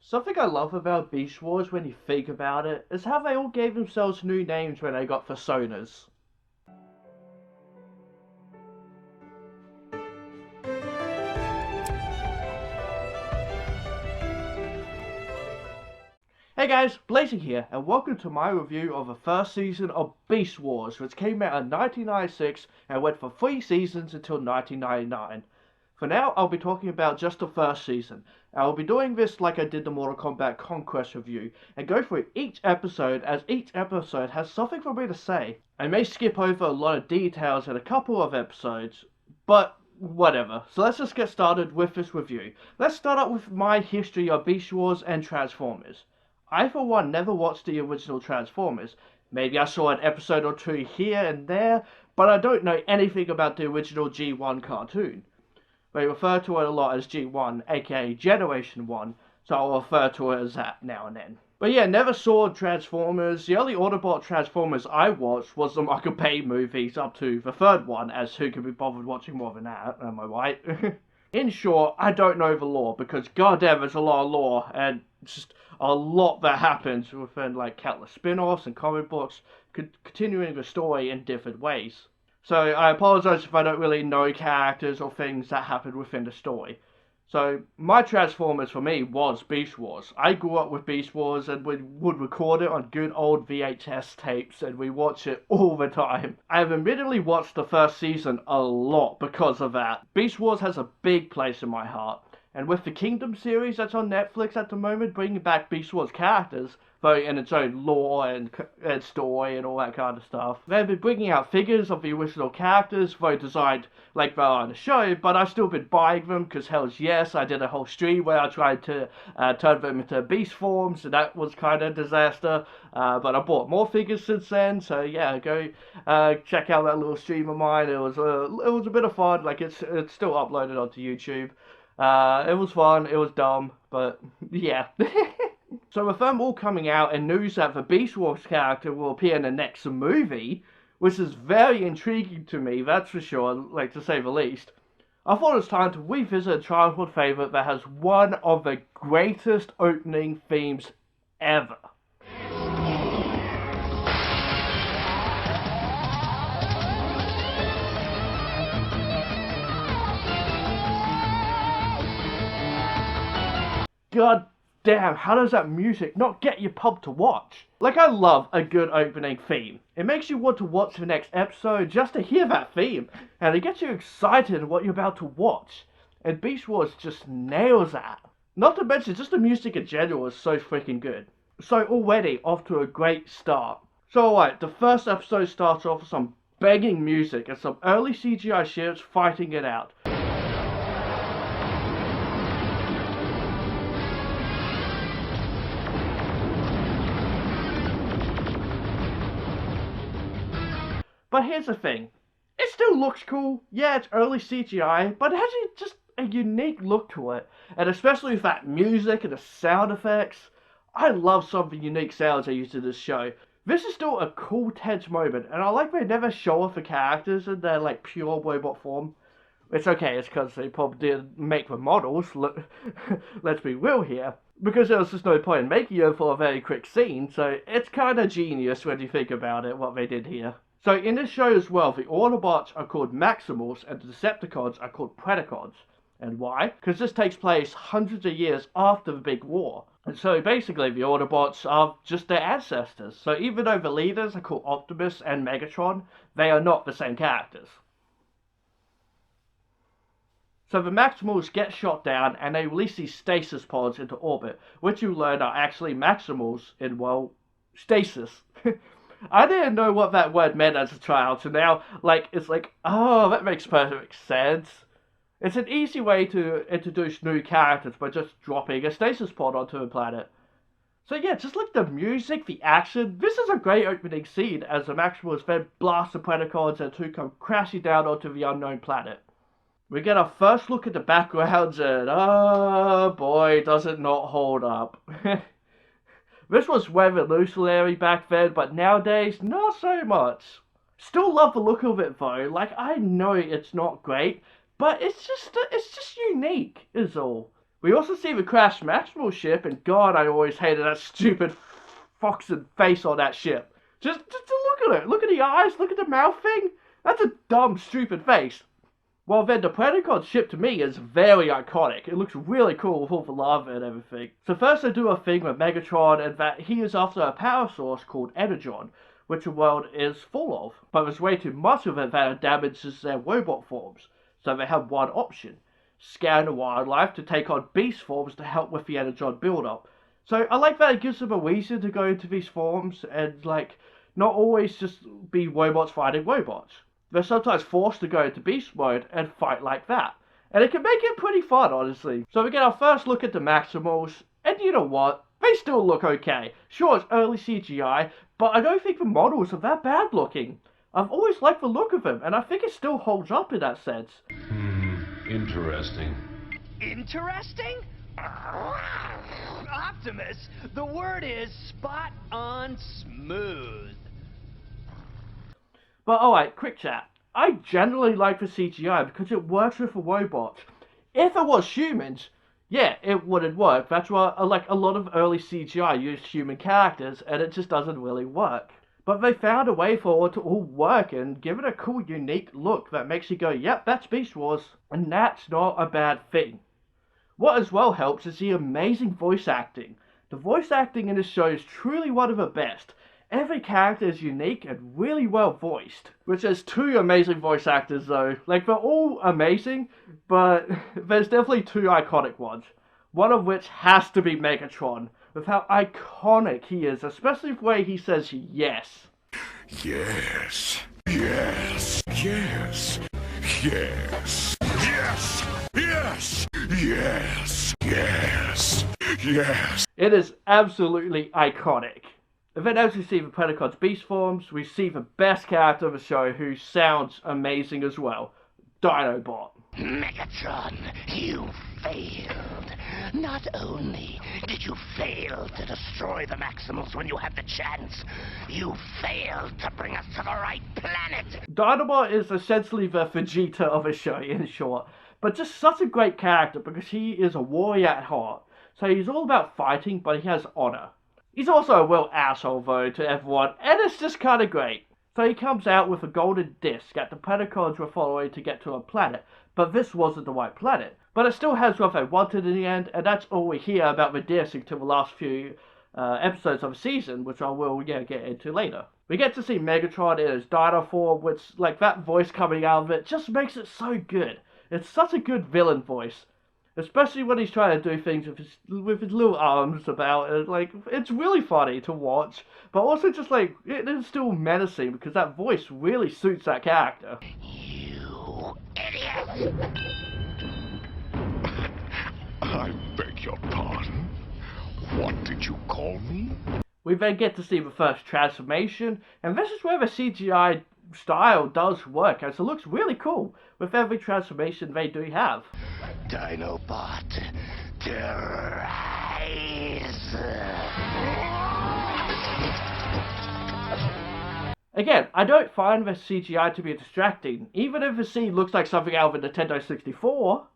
Something I love about Beast Wars when you think about it is how they all gave themselves new names when they got personas. Hey guys, Blazie here, and welcome to my review of the first season of Beast Wars, which came out in 1996 and went for 3 seasons until 1999. For now, I'll be talking about just the first season. I'll be doing this like I did the Mortal Kombat Conquest review, and go through each episode as each episode has something for me to say. I may skip over a lot of details in a couple of episodes, but whatever. So let's just get started with this review. Let's start out with my history of Beast Wars and Transformers. I, for one, never watched the original Transformers. Maybe I saw an episode or two here and there, but I don't know anything about the original G1 cartoon. They refer to it a lot as G1, aka Generation 1, so I'll refer to it as that now and then. But yeah, never saw Transformers. The only Autobot Transformers I watched was the Michael Bay movies up to the third one, as who could be bothered watching more than that, am I right? In short, I don't know the lore, because goddamn there's a lot of lore, and just a lot that happens within like countless spin-offs and comic books, continuing the story in different ways. So I apologize if I don't really know characters or things that happen within the story. So my Transformers for me was Beast Wars. I grew up with Beast Wars and we would record it on good old VHS tapes and we watch it all the time. I have admittedly watched the first season a lot because of that. Beast Wars has a big place in my heart. And with the Kingdom series that's on Netflix at the moment, bringing back Beast Wars characters, though in its own lore and story and all that kind of stuff. They've been bringing out figures of the original characters, though designed like they are on the show, but I've still been buying them, because hell's yes, I did a whole stream where I tried to turn them into beast forms, and that was kind of a disaster, but I bought more figures since then, so yeah, go check out that little stream of mine. It was a bit of fun. Like it's still uploaded onto YouTube. It was fun, it was dumb, but yeah. So with them all coming out and news that the Beast Wars character will appear in the next movie, which is very intriguing to me, that's for sure, like to say the least, I thought it was time to revisit a childhood favourite that has one of the greatest opening themes ever. God damn, how does that music not get you pumped to watch? Like, I love a good opening theme. It makes you want to watch the next episode just to hear that theme, and it gets you excited what you're about to watch. And Beast Wars just nails that. Not to mention, just the music in general is so freaking good. So already off to a great start. So alright, the first episode starts off with some banging music and some early CGI ships fighting it out. But here's the thing, it still looks cool. Yeah, it's early CGI, but it has just a unique look to it. And especially with that music and the sound effects, I love some of the unique sounds they use in this show. This is still a cool, tense moment, and I like they never show off the characters in their like pure robot form. It's okay, it's because they probably didn't make the models, let's be real here. Because there was just no point in making them for a very quick scene, so it's kind of genius when you think about it, what they did here. So in this show as well, the Autobots are called Maximals and the Decepticons are called Predacons. And why? Because this takes place hundreds of years after the big war. And so basically the Autobots are just their ancestors. So even though the leaders are called Optimus and Megatron, they are not the same characters. So the Maximals get shot down and they release these stasis pods into orbit, which you learn are actually Maximals in, well, stasis. I didn't know what that word meant as a child, so now, like, it's like, oh, that makes perfect sense. It's an easy way to introduce new characters by just dropping a stasis pod onto a planet. So yeah, just like the music, the action, this is a great opening scene as the Maximals then blast the Predacons and two come crashing down onto the unknown planet. We get our first look at the backgrounds and, oh boy, does it not hold up. This was revolutionary back then, but nowadays, not so much. Still love the look of it though. Like, I know it's not great, but it's just unique, is all. We also see the Crash Maximal ship, and God, I always hated that stupid foxen face on that ship. Just look at it. Look at the eyes. Look at the mouth thing. That's a dumb, stupid face. Well, then the Predacon ship to me is very iconic. It looks really cool with all the lava and everything. So first they do a thing with Megatron, and that he is after a power source called Energon, which the world is full of. But there's way too much of it that it damages their robot forms. So they have one option: scan the wildlife to take on beast forms to help with the Energon build-up. So I like that it gives them a reason to go into these forms and, like, not always just be robots fighting robots. They're sometimes forced to go into beast mode and fight like that. And it can make it pretty fun, honestly. So we get our first look at the Maximals, and you know what? They still look okay. Sure, it's early CGI, but I don't think the models are that bad looking. I've always liked the look of them, and I think it still holds up in that sense. Interesting. Interesting? Optimus, the word is spot on smooth. But alright, quick chat. I generally like the CGI because it works with the robots. If it was humans, yeah, it wouldn't work. That's why like a lot of early CGI used human characters, and it just doesn't really work. But they found a way for it to all work and give it a cool, unique look that makes you go, yep, that's Beast Wars. And that's not a bad thing. What as well helps is the amazing voice acting. The voice acting in this show is truly one of the best. Every character is unique and really well voiced. Which has two amazing voice actors though. Like, they're all amazing, but there's definitely two iconic ones. One of which has to be Megatron, with how iconic he is, especially the way he says yes. Yes. Yes. Yes. Yes. Yes. Yes. Yes. Yes. Yes. It is absolutely iconic. And then as we see the Predacon's beast forms, we see the best character of the show who sounds amazing as well, Dinobot. Megatron, you failed. Not only did you fail to destroy the Maximals when you had the chance, you failed to bring us to the right planet. Dinobot is essentially the Vegeta of the show, in short, but just such a great character because he is a warrior at heart. So he's all about fighting, but he has honor. He's also a real asshole though to everyone, and it's just kinda great. So he comes out with a golden disc that the Predacons were following to get to a planet, but this wasn't the right planet. But it still has what they wanted in the end, and that's all we hear about the disc until the last few episodes of the season, which I will get into later. We get to see Megatron in his Dino form, which, like, that voice coming out of it just makes it so good. It's such a good villain voice. Especially when he's trying to do things with his little arms about it. Like, it's really funny to watch. But also just, like, it is still menacing because that voice really suits that character. You idiot! I beg your pardon. What did you call me? We then get to see the first transformation, and this is where the CGI style does work, as it looks really cool with every transformation they do have. Dinobot, terrorize! Again, I don't find the CGI to be distracting, even if the scene looks like something out of a Nintendo 64.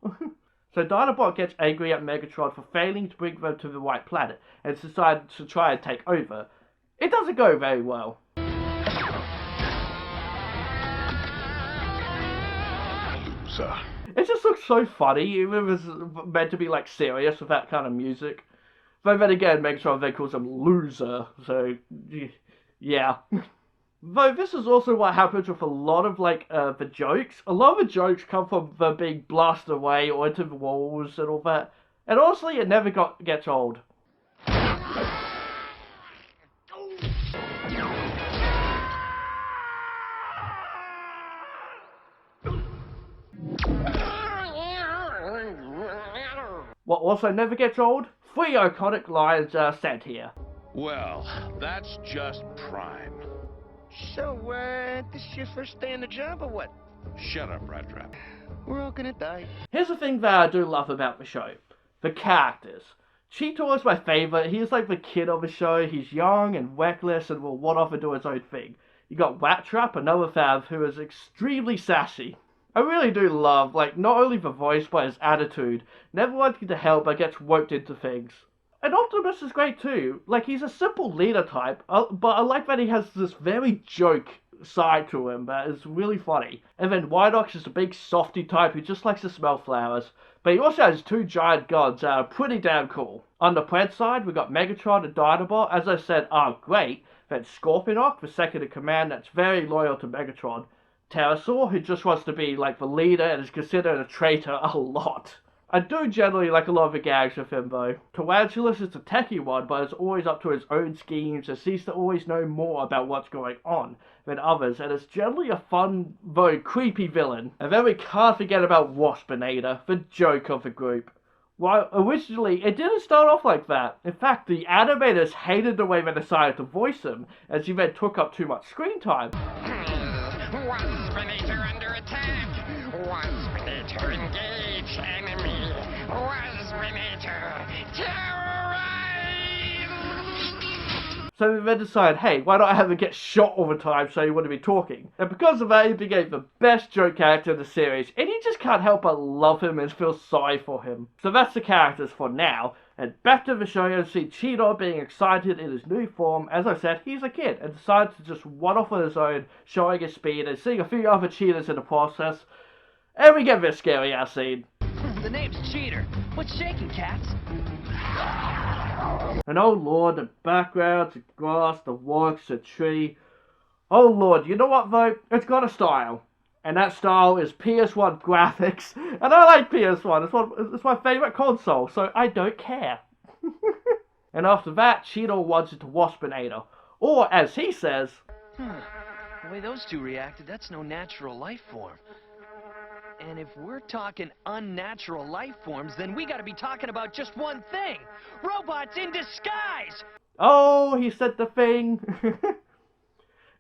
So Dinobot gets angry at Megatron for failing to bring them to the right planet, and decides to try and take over. It doesn't go very well. Sir. It just looks so funny. It was meant to be, like, serious with that kind of music. But then again, Megatron then calls him loser, so yeah. Though this is also what happens with a lot of, like, the jokes. A lot of the jokes come from them being blasted away or into the walls and all that. And honestly, it never gets old. What also never gets old? 3 iconic lines are said here. Well, that's just prime. So, this is your first day on the job or what? Shut up, Rat Trap. We're all gonna die. Here's the thing that I do love about the show. The characters. Cheetor is my favourite. He's like the kid of the show. He's young and reckless and will want off and do his own thing. You got Rat Trap, another fav, who is extremely sassy. I really do love, like, not only the voice, but his attitude. Never wanting to help, but gets roped into things. And Optimus is great too. Like, he's a simple leader type, but I like that he has this very joke side to him that is really funny. And then Vidox is a big softy type who just likes to smell flowers. But he also has two giant guns that are pretty damn cool. On the plant side, we got Megatron and Dinobot, as I said, are great. Then Scorpinock, the second in command, that's very loyal to Megatron. Pterosaur, who just wants to be like the leader and is considered a traitor a lot. I do generally like a lot of the gags with him though. Tarantulus is the techie one, but is always up to his own schemes and seems to always know more about what's going on than others, and is generally a fun, though creepy villain. And then we can't forget about Waspinator, the joke of the group. While originally it didn't start off like that. In fact, the animators hated the way they decided to voice him, as he then took up too much screen time. Waspinator under attack! Waspinator engage enemy! Waspinator terrorize! So they then decide, hey, why not have him get shot all the time so he wouldn't be talking? And because of that, he became the best joke character in the series, and you just can't help but love him and feel sorry for him. So that's the characters for now, and back to the show and see Cheetor being excited in his new form. As I said, he's a kid, and decides to just run off on his own, showing his speed, and seeing a few other cheaters in the process. And we get this scary ass scene. The name's Cheater. What's shaking, cats? And oh lord, the background, the grass, the rocks, the tree. Oh lord, you know what though? It's got a style. And that style is PS1 graphics. And I like PS1, it's my favourite console, so I don't care. And after that, Cheetor runs into Waspinator. Or, as he says... The way those two reacted, that's no natural life form. And if we're talking unnatural life forms, then we gotta be talking about just one thing. Robots in disguise! Oh, he said the thing.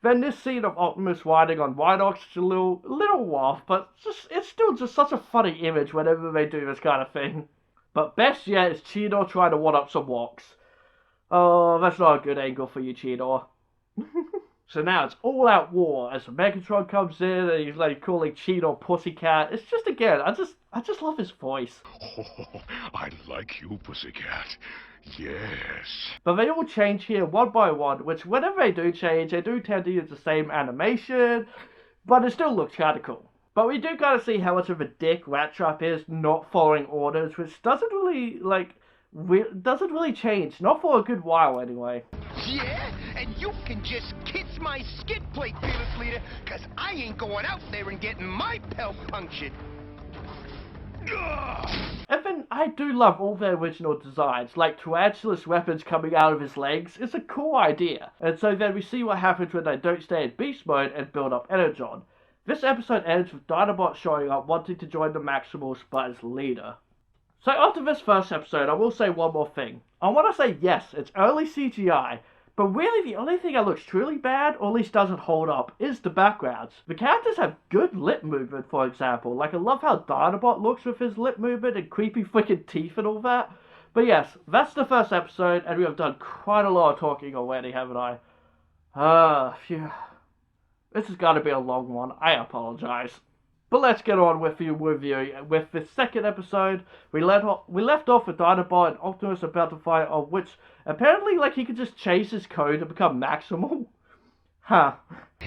Then this scene of Optimus riding on Vidox is a little rough, but it's still just such a funny image whenever they do this kind of thing. But best yet is Cheetor trying to one-up some walks. Oh, that's not a good angle for you, Cheetor. So now it's all-out war as Megatron comes in and he's like calling Cheetor Pussycat. It's just, again, I just love his voice. Oh, I like you, Pussycat. Yes. But they all change here one by one, which whenever they do change, they do tend to use the same animation, but it still looks kind of cool. But we do gotta see how much of a dick Rattrap is not following orders, which doesn't really change, not for a good while anyway. Yeah, and you can just kiss my skid plate, fearless leader, cause I ain't going out there and getting my pelt punctured. And then I do love all their original designs, like tarantulas weapons coming out of his legs. It's a cool idea. And so then we see what happens when they don't stay in beast mode and build up Energon. This episode ends with Dinobot showing up wanting to join the Maximals but as leader. So after this first episode, I will say one more thing. I want to say yes, it's early CGI, but really the only thing that looks truly bad, or at least doesn't hold up, is the backgrounds. The characters have good lip movement, for example. Like, I love how Dinobot looks with his lip movement and creepy freaking teeth and all that. But yes, that's the first episode, and we have done quite a lot of talking already, haven't I? Phew. This has got to be a long one. I apologize. But let's get on with the review. With the second episode, we left off with Dinobot and Optimus about to fight, of which apparently, like, he could just chase his code to become maximal. Huh.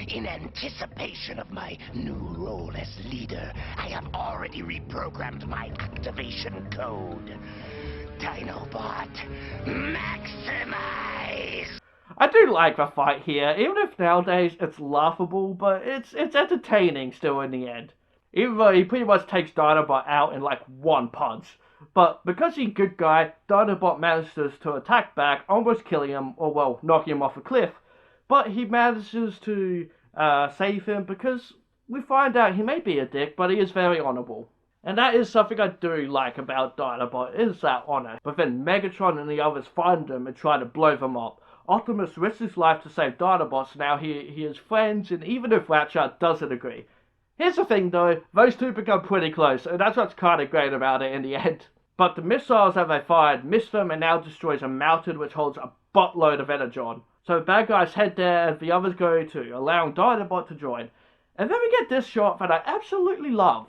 In anticipation of my new role as leader, I have already reprogrammed my activation code. Dinobot, maximize! I do like the fight here, even if nowadays it's laughable, but it's entertaining still in the end. Even though he pretty much takes Dinobot out in like one punch. But because he's a good guy, Dinobot manages to attack back, almost killing him, or well, knocking him off a cliff. But he manages to save him because we find out he may be a dick, but he is very honourable. And that is something I do like about Dinobot, is that honour. But then Megatron and the others find him and try to blow them up. Optimus risks his life to save Dinobot, so now he is friends, and even if Ratchet doesn't agree. Here's the thing though, those two become pretty close, and that's what's kind of great about it in the end. But the missiles that they fired miss them and now destroys a mountain which holds a buttload of energon. So the bad guys head there and the others go too, allowing Dinobot to join. And then we get this shot that I absolutely love.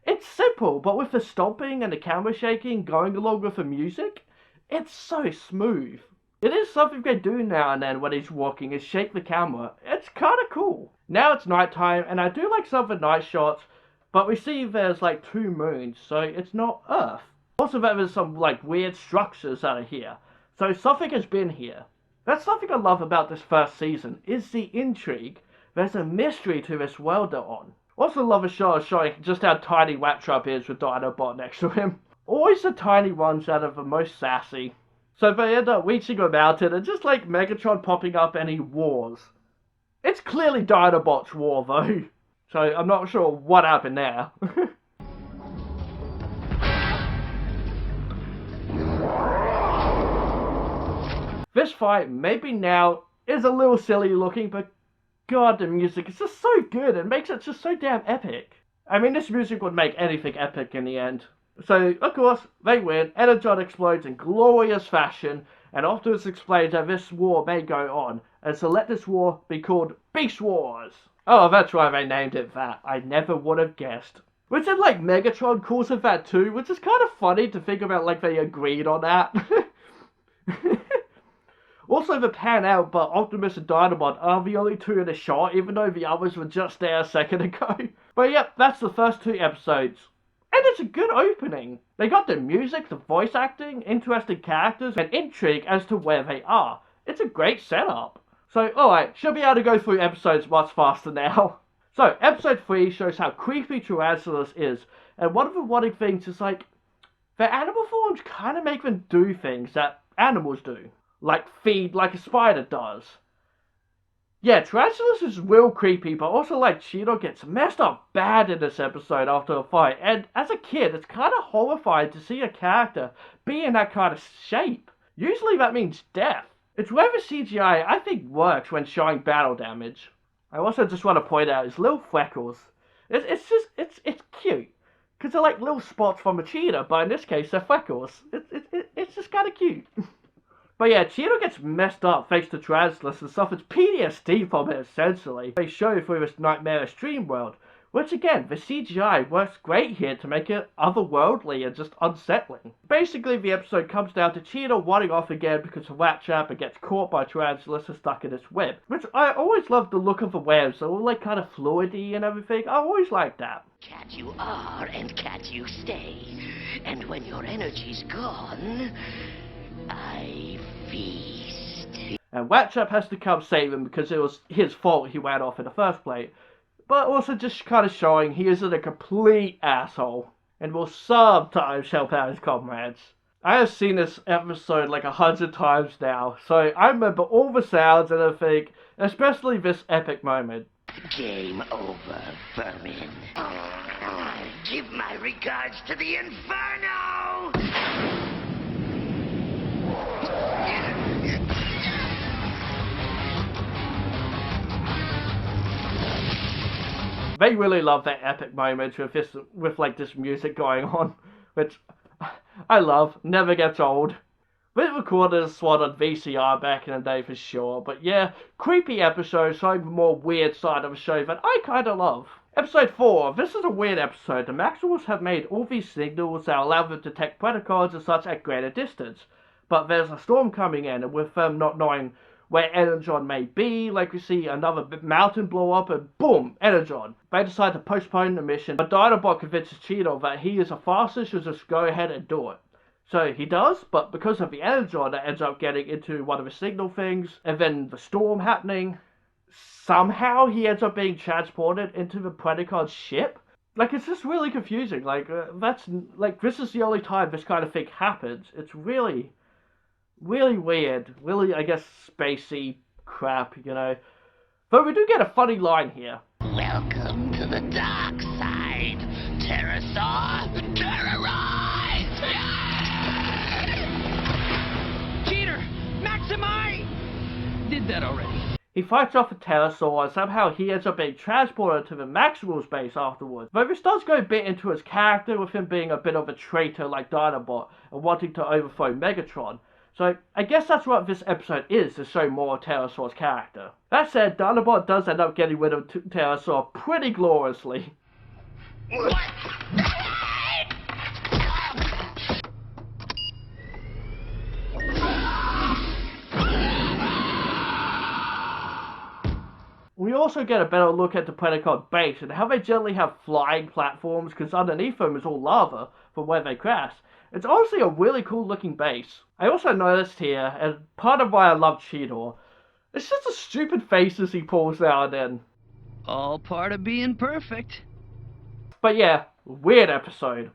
It's simple, but with the stomping and the camera shaking going along with the music, it's so smooth. It is something they do now and then when he's walking is shake the camera. It's kinda cool. Now it's nighttime and I do like some of the night shots, but we see there's like 2 moons, so it's not Earth. Also there's some like weird structures that are here, so something has been here. That's something I love about this first season, is the intrigue. There's a mystery to this world they're on. Also love a show showing just how tiny Rattrap is with Dinobot next to him. Always the tiny ones that are the most sassy. So they end up reaching a mountain and just like Megatron popping up and he wars. It's clearly Dinobot's war though, so I'm not sure what happened there. This fight, maybe now, is a little silly looking, but god, the music is just so good. It makes it just so damn epic. I mean, this music would make anything epic in the end. So, of course, they win. Energon explodes in glorious fashion, and Optimus explains that this war may go on, and so let this war be called Beast Wars. Oh, that's why they named it that. I never would have guessed. Which then, like, Megatron calls it that too, which is kind of funny to think about, like, they agreed on that. Also, the pan out, but Optimus and Dinobot are the only 2 in the shot, even though the others were just there a second ago. But yep, that's the first 2 episodes. And it's a good opening. They got the music, the voice acting, interesting characters, and intrigue as to where they are. It's a great setup. So, alright, should be able to go through episodes much faster now. So, episode 3 shows how creepy Tyrannosaurus is, and one of the wanting things is like, their animal forms kind of make them do things that animals do. Like feed like a spider does. Yeah, Tyrannosaurus is real creepy, but also like Cheetor gets messed up bad in this episode after a fight, and as a kid it's kind of horrifying to see a character be in that kind of shape. Usually that means death. It's where the CGI I think works when showing battle damage. I also just want to point out his little freckles. It's cute. Because they're like little spots from a cheetah, but in this case they're freckles. It's just kind of cute. But yeah, Cheetor gets messed up thanks to Tyrannosaurus and suffers PTSD from it essentially. They show through this nightmarish dream world, which again, the CGI works great here to make it otherworldly and just unsettling. Basically, the episode comes down to Cheetor wanting off again because of Rattrap and gets caught by Tyrannosaurus and stuck in this web. Which I always love the look of the webs, they're all like kind of fluidy and everything. I always like that. Cat you are and cat you stay. And when your energy's gone, I feast. And Rattrap has to come save him because it was his fault he went off in the first place. But also just kind of showing he isn't a complete asshole and will sometimes help out his comrades. I have seen this episode like 100 times now, so I remember all the sounds and everything, especially this epic moment. Game over, vermin. Give my regards to the Inferno! They really love that epic moment with like this music going on, which I love, never gets old. We recorded this one on VCR back in the day for sure, but yeah, creepy episode showing the more weird side of a show that I kinda love. Episode 4, this is a weird episode. The Maximals have made all these signals that allow them to detect Predacons and such at greater distance, but there's a storm coming in, and with them not knowing where Energon may be, like we see another mountain blow up and boom, Energon. They decide to postpone the mission, but Dinobot convinces Cheetor that he is a faster, should just go ahead and do it. So he does, but because of the Energon that ends up getting into one of the signal things, and then the storm happening, somehow he ends up being transported into the Predacon's ship. Like, it's just really confusing. Like, this is the only time this kind of thing happens. It's really weird, really, I guess, spacey crap, you know. But we do get a funny line here. Welcome to the dark side, Pterosaur. Terrorize! Cheater! Maximi! Did that already. He fights off a pterosaur and somehow he ends up being transported to the Maximal's base afterwards. Though this does go a bit into his character with him being a bit of a traitor like Dinobot and wanting to overthrow Megatron. So I guess that's what this episode is, to show more of Pterosaur's character. That said, Dinobot does end up getting rid of Pterosaur pretty gloriously. We also get a better look at the Predacon base and how they generally have flying platforms because underneath them is all lava from where they crash. It's honestly a really cool looking base. I also noticed here, and part of why I love Cheetor, it's just the stupid faces he pulls now and then. All part of being perfect. But yeah, weird episode.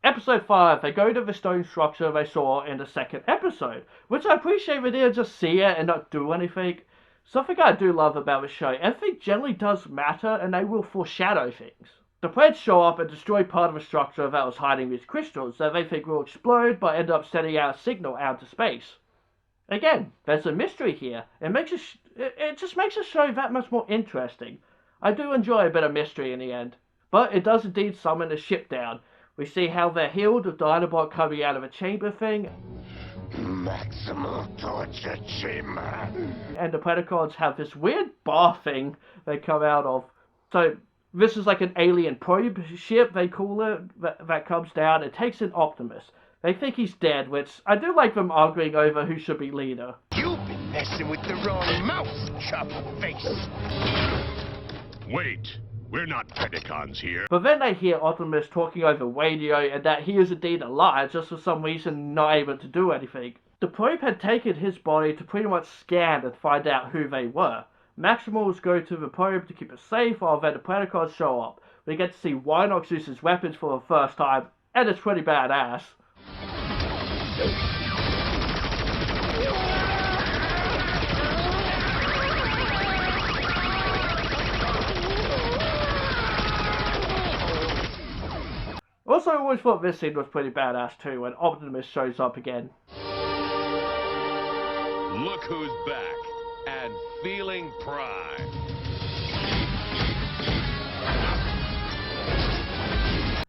Episode 5, they go to the stone structure they saw in the second episode, which I appreciate they didn't just see it and not do anything. Something I do love about the show, everything generally does matter and they will foreshadow things. The Preds show up and destroy part of the structure that was hiding these crystals that they think will explode but end up sending out a signal out to space. Again, there's a mystery here. It just makes the show that much more interesting. I do enjoy a bit of mystery in the end. But it does indeed summon the ship down. We see how they're healed with Dinobot coming out of a chamber thing. Maximal torture chamber. And the Predacons have this weird bar thing they come out of. So this is like an alien probe ship, they call it, that comes down and takes in Optimus. They think he's dead, which I do like them arguing over who should be leader. You've been messing with the wrong mouse, chopper face. Wait, we're not Predacons here. But then they hear Optimus talking over radio and that he is indeed alive, just for some reason not able to do anything. The probe had taken his body to pretty much scan and find out who they were. Maximals go to the probe to keep it safe while then the Predacons show up. We get to see Rhinox use his weapons for the first time, and it's pretty badass. Also, I always thought this scene was pretty badass too, when Optimus shows up again. Look who's back and feeling prime.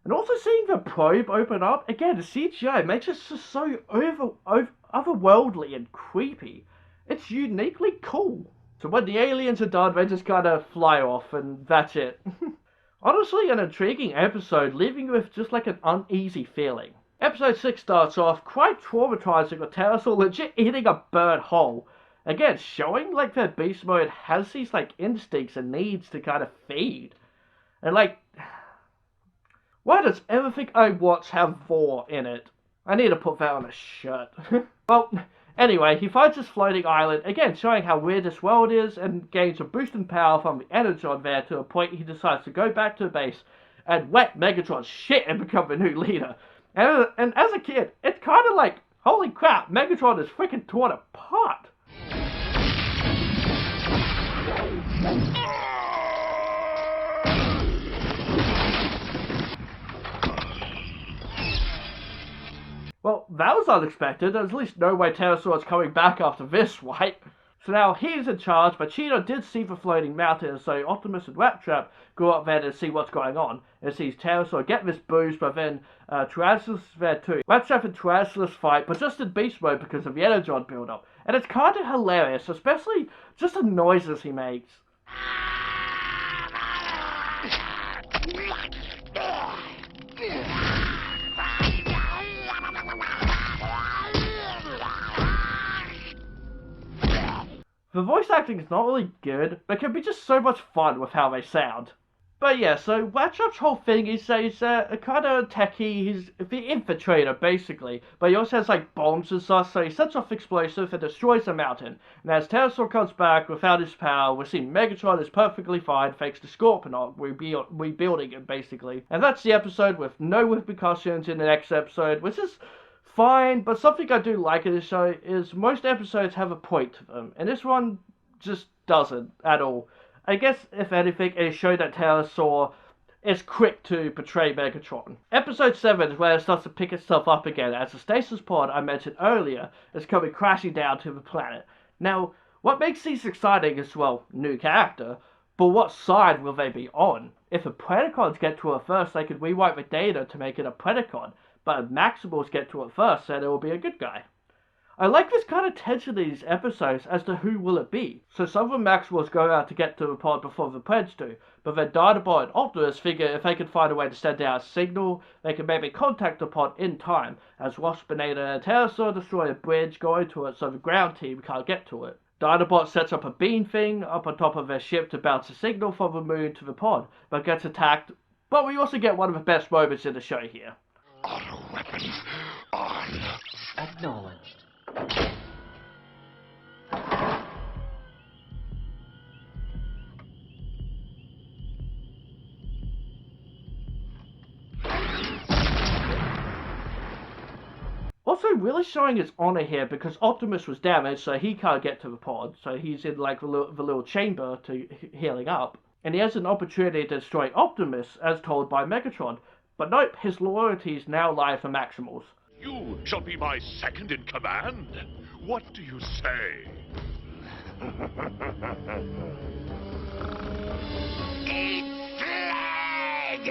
And also seeing the probe open up, again, the CGI makes it just so otherworldly and creepy. It's uniquely cool. So when the aliens are done, they just kind of fly off and that's it. Honestly, an intriguing episode, leaving you with just like an uneasy feeling. Episode 6 starts off quite traumatizing with Pterosaur legit eating a bird whole. Again, showing like that beast mode has these like instincts and needs to kind of feed. And like, why does everything I watch have vor in it? I need to put that on a shirt. Well, anyway, he finds this floating island, again showing how weird this world is, and gains a boost in power from the energon there to a point he decides to go back to the base and wet Megatron's shit and become the new leader. And as a kid, it's kind of like, holy crap, Megatron is freaking torn apart. Well, that was unexpected. There's at least no way Pterosaur is coming back after this, right? So now he's in charge, but Cheetor did see the floating mountain, so Optimus and Rattrap go up there to see what's going on. And sees Pterosaur get this boost, but then Tyrannosaurus is there too. Rattrap and Tyrannosaurus fight, but just in beast mode because of the energon buildup. And it's kind of hilarious, especially just the noises he makes. The voice acting is not really good, but can be just so much fun with how they sound. But yeah, so Rattrap's whole thing is that he's a kind of techie, he's the infiltrator basically, but he also has like bombs and stuff, so he sets off explosives and destroys the mountain. And as Pterosaur comes back without his power, we see Megatron is perfectly fine thanks to Scorpinock rebuilding it basically. And that's the episode with no repercussions in the next episode, which is fine, but something I do like in this show is most episodes have a point to them, and this one just doesn't at all. I guess, if anything, it showed that Pterosaur is quick to betray Megatron. Episode 7 is where it starts to pick itself up again, as the stasis pod I mentioned earlier is coming crashing down to the planet. Now, what makes these exciting is, well, new character, but what side will they be on? If the Predacons get to it first, they could rewrite the data to make it a Predacon, but if Maximals get to it first, then it will be a good guy. I like this kind of tension in these episodes as to who will it be. So some of the Maximals go out to get to the pod before the Preds do, but then Dinobot and Optimus figure if they can find a way to send out a signal, they can maybe contact the pod in time, as Waspinator and Pterosaur destroy a bridge going to it so the ground team can't get to it. Dinobot sets up a beam thing up on top of their ship to bounce a signal from the moon to the pod, but gets attacked. But we also get one of the best moments in the show here. Auto weapons on. Acknowledged. Also, really showing his honor here because Optimus was damaged, so he can't get to the pod. So he's in like the little chamber to healing up, and he has an opportunity to destroy Optimus, as told by Megatron. But nope, his loyalties now lie for Maximals. You shall be my second in command. What do you say? Eat flag!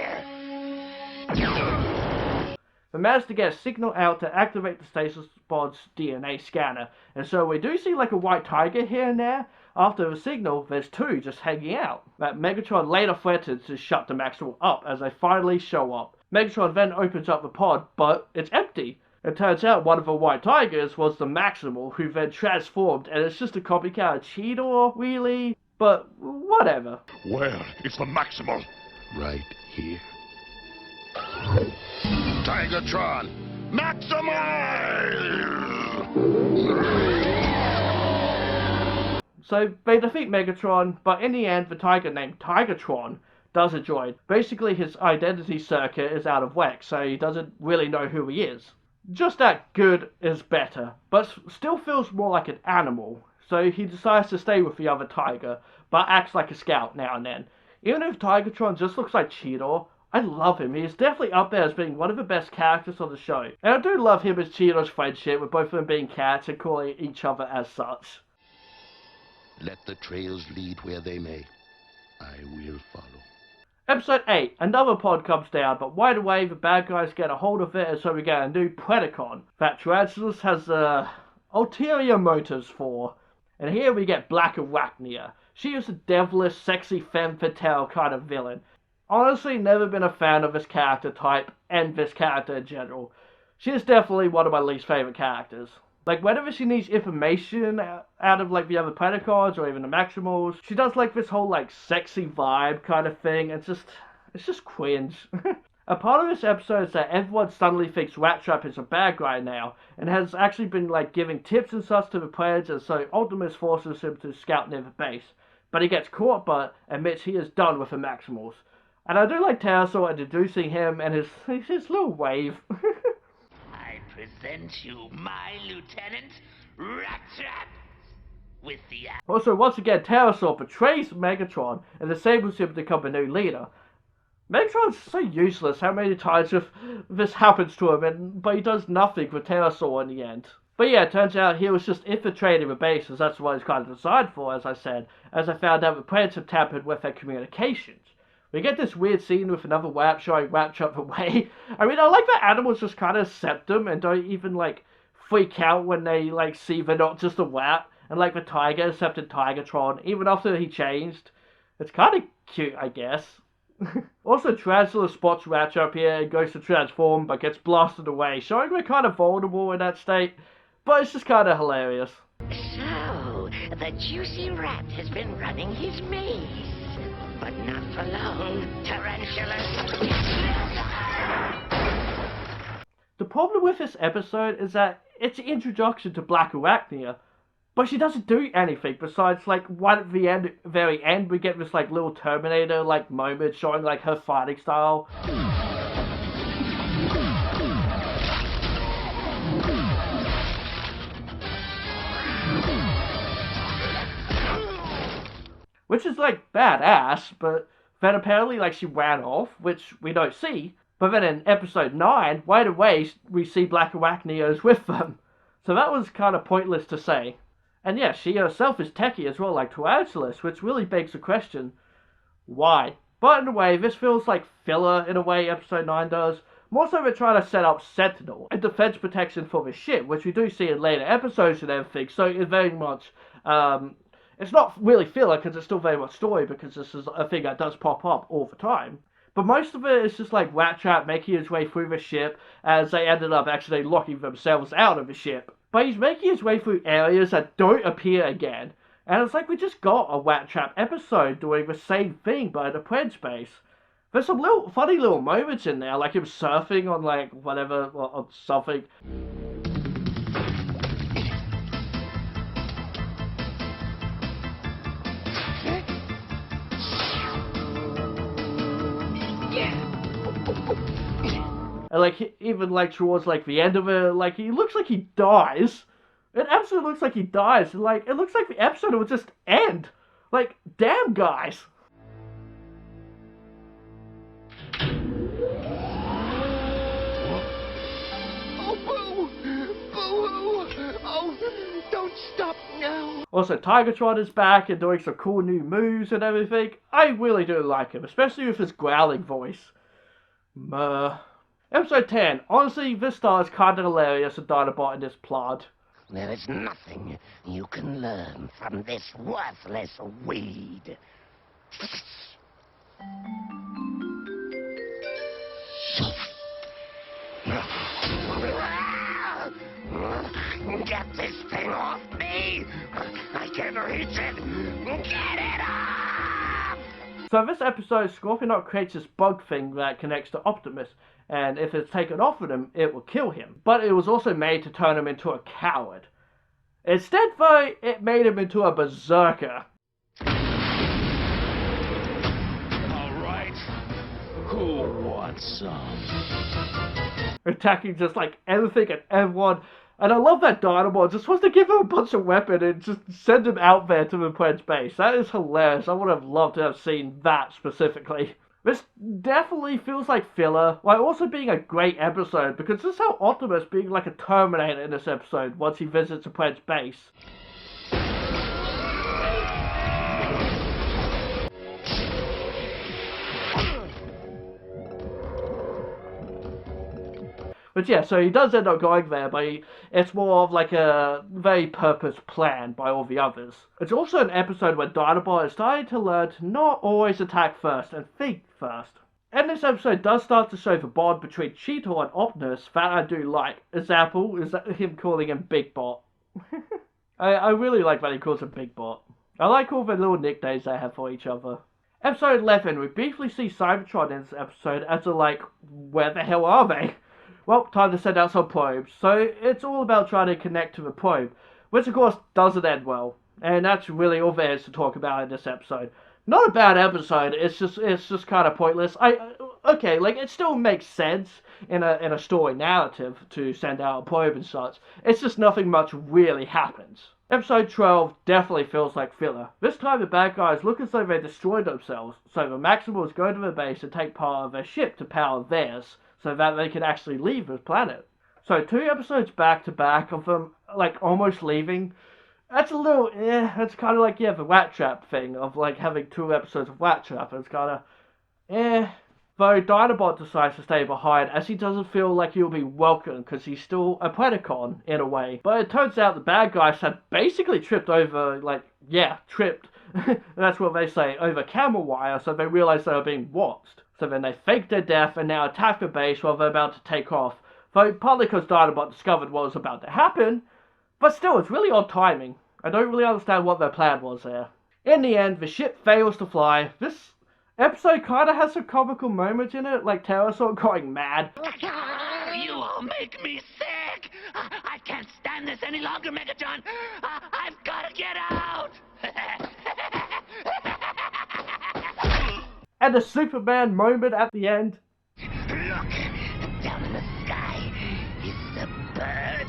They managed to get a signal out to activate the stasis pod's DNA scanner, and so we do see like a white tiger here and there. After the signal, there's two just hanging out. That Megatron later threatens to shut the Maximal up as they finally show up. Megatron then opens up the pod, but it's empty. It turns out one of the white tigers was the Maximal, who then transformed, and it's just a copycat of Cheetor, really? But whatever. Where is the Maximal? Right here. Tigertron! Maximal! So they defeat Megatron, but in the end, the tiger named Tigertron doesn't join. Basically, his identity circuit is out of whack, so he doesn't really know who he is. Just that good is better, but still feels more like an animal. So he decides to stay with the other tiger, but acts like a scout now and then. Even if Tigertron just looks like Cheetor, I love him. He is definitely up there as being one of the best characters on the show. And I do love him as Cheetor's friendship, with both of them being cats and calling each other as such. Let the trails lead where they may. I will follow. Episode 8. Another pod comes down, but right away the bad guys get a hold of it, and so we get a new Predacon that Tarantulas has ulterior motives for. And here we get Black Arachnia. She is a devilish, sexy femme fatale kind of villain. Honestly, never been a fan of this character type, and this character in general. She is definitely one of my least favorite characters. Like, whenever she needs information out of, like, the other Predacons or even the Maximals, she does, like, this whole, like, sexy vibe kind of thing, and it's just cringe. A part of this episode is that everyone suddenly thinks Rattrap is a bad guy now, and has actually been, like, giving tips and such to the Preds, and so Optimus forces him to scout near the base. But he gets caught, but admits he is done with the Maximals. And I do like Pterosaur introducing him and his little wave. I present you my lieutenant, Rattrap, with the... Also, once again, Pterosaur betrays Megatron and disables him to become a new leader. Megatron's so useless how many times this happens to him, but he does nothing for Pterosaur in the end. But yeah, it turns out he was just infiltrating the base, as that's what he's kind of designed for, as I said, as I found out the Preds have tampered with their communications. We get this weird scene with another Wap showing Rattrap away. I mean, I like that animals just kind of accept them and don't even, like, freak out when they, like, see they're not just a Wap. And, like, the tiger accepted Tigertron, even after he changed. It's kind of cute, I guess. Also, Tarantula spots Rattrap here and goes to transform, but gets blasted away, showing we're kind of vulnerable in that state. But it's just kind of hilarious. So, the juicy rat has been running his maze. But not for long, tarantulas. The problem with this episode is that it's an introduction to Black Arachnia, but she doesn't do anything besides, like, right at the very end, we get this, like, little Terminator-like moment showing, like, her fighting style. Which is, like, badass, but then apparently, like, she ran off, which we don't see. But then in episode 9, right away, we see Black Arachnia is with them. So that was kind of pointless to say. And yeah, she herself is techie as well, like Tarantulas, which really begs the question, why? But in a way, this feels like filler in a way, episode 9 does. More so they're trying to set up Sentinel and defense protection for the ship, which we do see in later episodes and everything, so it's very much, it's not really filler because it's still very much story because this is a thing that does pop up all the time. But most of it is just like Rat Trap making his way through the ship as they ended up actually locking themselves out of the ship. But he's making his way through areas that don't appear again. And it's like we just got a Rat Trap episode doing the same thing but at a Prince base. There's some little funny little moments in there, like him surfing on like whatever, on something. And like even like towards like the end of it, like he looks like he dies. It absolutely looks like he dies. And like it looks like the episode would just end. Like damn guys. Oh boo! Boo-hoo! Oh, don't stop now! Also, Tigatron is back and doing some cool new moves and everything. I really do like him, especially with his growling voice. Episode 10. Honestly, this star is kinda hilarious and Dinobot in this plot. There is nothing you can learn from this worthless weed. Get this thing off me! I can reach it! Get it off! So in this episode, Scorpinock creates this bug thing that connects to Optimus, and if it's taken off of him, it will kill him. But it was also made to turn him into a coward. Instead, though, it made him into a berserker. Alright, who wants some? Attacking just like everything and everyone. And I love that Dinobot just wants to give him a bunch of weapons and just send him out there to the Prince base. That is hilarious. I would have loved to have seen that specifically. This definitely feels like filler, while also being a great episode, because this is how Optimus being like a Terminator in this episode once he visits the Prince base. But yeah, so he does end up going there, but it's more of like a very purposed plan by all the others. It's also an episode where Dinobot is starting to learn to not always attack first and think first. And this episode does start to show the bond between Cheetor and Optimus that I do like. Example is that him calling him Big Bot. I really like that he calls him Big Bot. I like all the little nicknames they have for each other. Episode 11, we briefly see Cybertron in this episode as a like, where the hell are they? Well, time to send out some probes. So it's all about trying to connect to the probe, which of course doesn't end well. And that's really all there is to talk about in this episode. Not a bad episode, it's just kind of pointless. Okay, like it still makes sense in a story narrative to send out a probe and such. It's just nothing much really happens. Episode 12 definitely feels like filler. This time the bad guys look as though they destroyed themselves, so the Maximals go to the base and take part of their ship to power theirs, so that they can actually leave the planet. So 2 episodes back to back of them, like, almost leaving. That's a little, it's kind of like, yeah, the Rat Trap thing of, like, having 2 episodes of Rat Trap. It's kind of, Though Dinobot decides to stay behind, as he doesn't feel like he'll be welcome, because he's still a Predacon, in a way. But it turns out the bad guys had basically tripped over, like, yeah, tripped. That's what they say, over camera wire, so they realize they were being watched. So then they faked their death and now attack the base while they're about to take off. Though partly because Dinobot discovered what was about to happen, but still, it's really odd timing. I don't really understand what their plan was there. In the end, the ship fails to fly. This episode kind of has some comical moments in it, like Pterosaur going mad. You all make me sick! I can't stand this any longer, Megatron! I've got to get out! And the Superman moment at the end. Look! Down in the sky is a bird.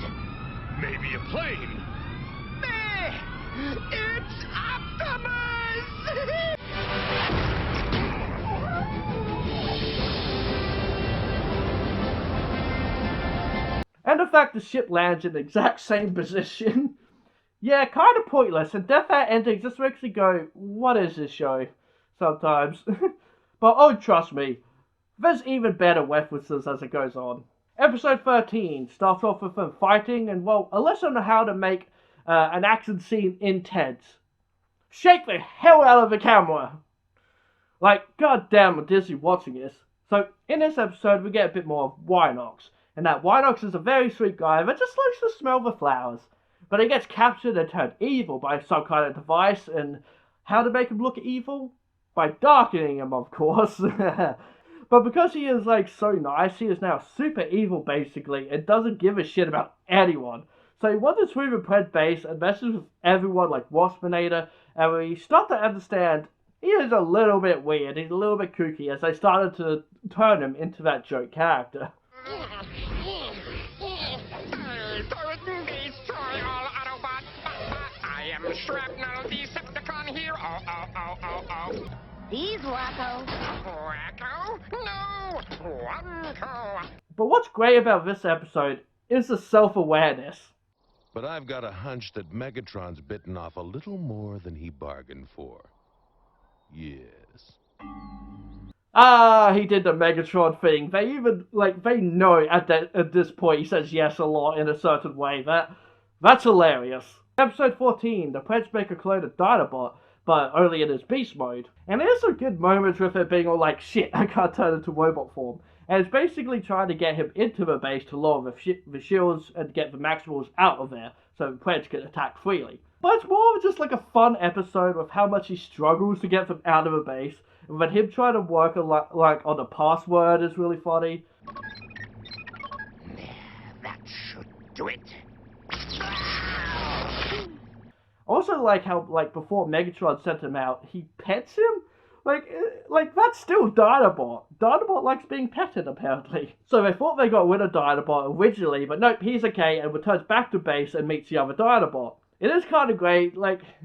Maybe a plane. It's Optimus! And the fact the ship lands in the exact same position. Yeah, kind of pointless, and Death Hat ending just makes me go, what is this show? Sometimes. But oh, trust me, There's even better references as it goes on. Episode 13 starts off with them fighting and, well, a lesson on how to make an action scene intense. Shake the hell out of the camera! Like, goddamn, Disney watching this. So, in this episode, we get a bit more of Vitofox. And that Vitofox is a very sweet guy that just likes to smell the flowers. But he gets captured and turned evil by some kind of device, and how to make him look evil? By darkening him, of course. But because he is, like, so nice, he is now super evil, basically, and doesn't give a shit about anyone. So he wanders through the Pred base and messes with everyone like Waspinator, and we start to understand he is a little bit weird, he's a little bit kooky, as they started to turn him into that joke character. Destroy all Autobots. I am Shrapnel Decepticon here. Oh. These wackos. Wacko? No! Wacko! But what's great about this episode is the self-awareness. But I've got a hunch that Megatron's bitten off a little more than he bargained for. Yes. He did the Megatron thing. They even, they know at this point he says yes a lot in a certain way. That's hilarious. Episode 14, the Preds make a clone of Dinobot, but only in his beast mode. And there's some good moments with it being all like, shit, I can't turn into robot form. And it's basically trying to get him into the base to lower the shields and get the Maximals out of there, so the Preds can attack freely. But it's more of just like a fun episode with how much he struggles to get them out of the base, and then him trying to work on the password is really funny. That should do it. Also like how, before Megatron sent him out, he pets him? That's still Dinobot. Dinobot likes being petted, apparently. So they thought they got rid of Dinobot originally, but nope, he's okay and returns back to base and meets the other Dinobot. It is kind of great,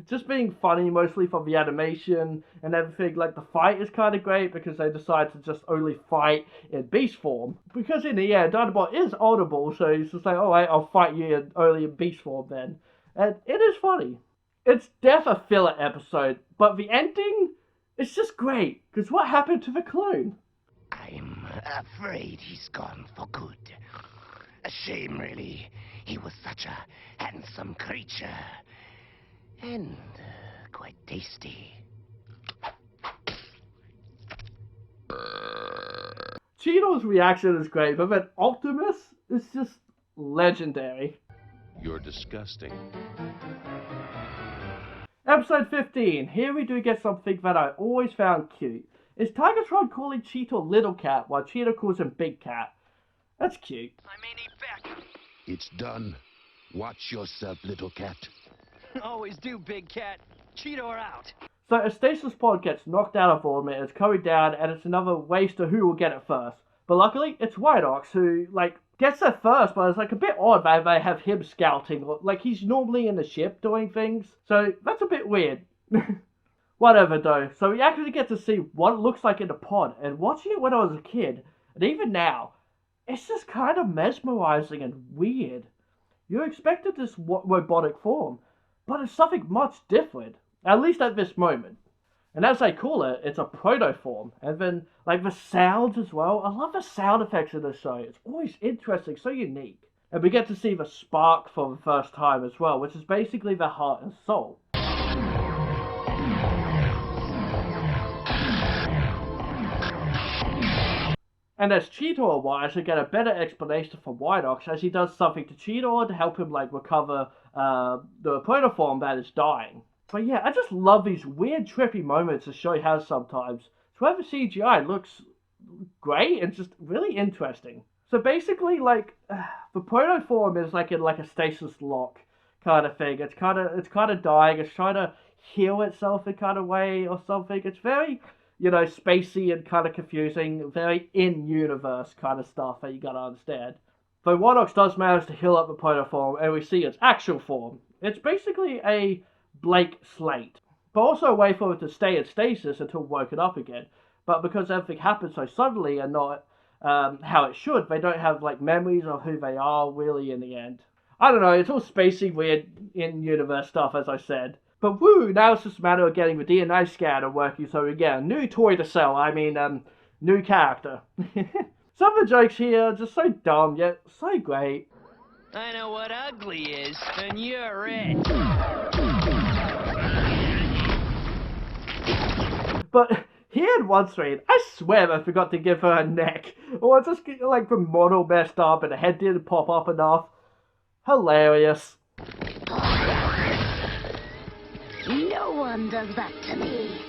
just being funny mostly from the animation and everything. The fight is kind of great because they decide to just only fight in beast form. Because in the end, Dinobot is audible, so he's just like, alright, I'll fight you only in beast form then. And it is funny. It's a filler episode, but the ending is just great, because what happened to the clone? I'm afraid he's gone for good. A shame, really. He was such a handsome creature. And quite tasty. Cheeto's reaction is great, but then Optimus is just legendary. You're disgusting. Episode 15. Here we do get something that I always found cute. Is Tigatron calling Cheetor Little Cat while Cheetor calls him Big Cat? That's cute. I may need backup. It's done. Watch yourself, little cat. Always do, Big Cat. Cheetor out. So a stasis pod gets knocked out of orbit, it's coming down, and it's another race to who will get it first. But luckily, it's Vitofox who, gets there first, but it's, a bit odd that they have him scouting. He's normally in the ship doing things, so that's a bit weird. Whatever, though. So we actually get to see what it looks like in the pod, and watching it when I was a kid, and even now, it's just kind of mesmerizing and weird. You expected this robotic form, but it's something much different, at least at this moment. And as they call it, it's a protoform. And then, the sounds as well. I love the sound effects in the show. It's always interesting, so unique. And we get to see the spark for the first time as well, which is basically the heart and soul. And as Cheetor arrives, we get a better explanation from Vitofox as he does something to Cheetor to help him, recover the protoform that is dying. But yeah, I just love these weird, trippy moments the show has sometimes. So where the CGI looks great and just really interesting. So basically, the protoform is in a stasis lock kind of thing. It's kind of dying. It's trying to heal itself in kind of way or something. It's very, spacey and kind of confusing. Very in-universe kind of stuff that you gotta understand. Though Vitofox does manage to heal up the protoform, and we see its actual form. It's basically a blank slate, but also a way for it to stay in stasis until woken up again. But because everything happens so suddenly and not how it should, they don't have memories of who they are really in the end. I don't know, it's all spacey, weird, in-universe stuff, as I said. But woo, now it's just a matter of getting the DNA scanner working so we get a new toy to sell. I mean, new character. Some of the jokes here are just so dumb, yet so great. I know what ugly is, and you're it. But here in one scene, I swear I forgot to give her a neck. Or just like the model messed up and the head didn't pop up enough. Hilarious. No one does that to me.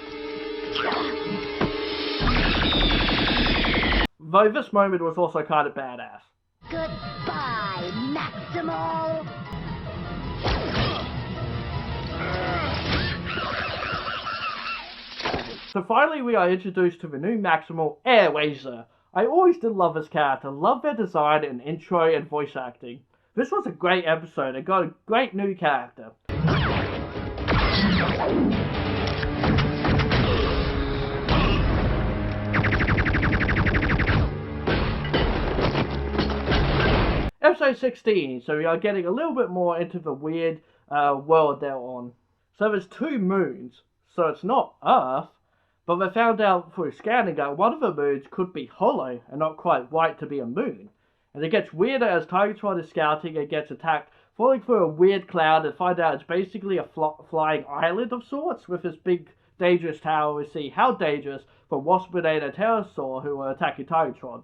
Though this moment was also kind of badass. Goodbye, Maximal. So finally we are introduced to the new Maximal, Airwazor. I always did love this character, love their design and intro and voice acting. This was a great episode, it got a great new character. Episode 16, so we are getting a little bit more into the weird world they're on. So there's 2 moons, so it's not Earth, but they found out through scanning that one of the moons could be hollow and not quite white to be a moon. And it gets weirder as Tigatron is scouting and gets attacked, falling through a weird cloud and find out it's basically a flying island of sorts with this big dangerous tower. We see how dangerous for Waspinator and Pterosaur who are attacking Tigatron.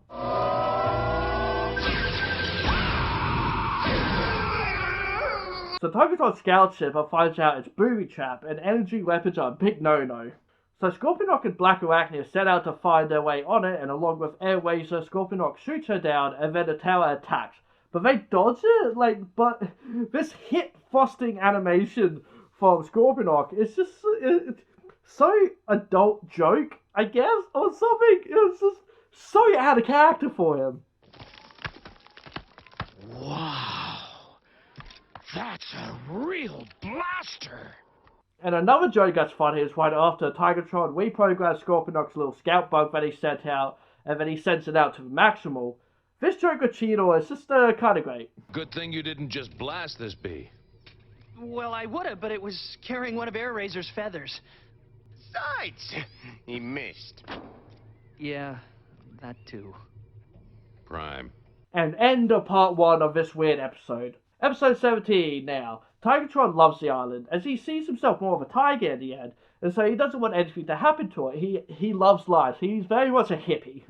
So Tigatron's scout ship finds out it's booby trap and energy weapons are a big no-no. So Scorpinock and Black Arachnia set out to find their way on it, and along with Airwazor, Scorpinock shoots her down and then the tower attacks. But they dodge it, but this hit frosting animation from Scorpinock is just so adult joke, I guess, or something. It was just so out of character for him. Wow. That's a real blaster. And another joke that's funny is right after Tigatron reprograms Scorpinock's little scout bug that he sent out, and then he sends it out to the Maximal. This joke with Cheetor is just kind of great. Good thing you didn't just blast this bee. Well, I would've, but it was carrying one of Airwazor's feathers. Besides, he missed. Yeah, that too. Prime. And end of part 1 of this weird episode. Episode 17 now. Tigatron loves the island, as he sees himself more of a tiger in the end, and so he doesn't want anything to happen to it. He loves life. He's very much a hippie.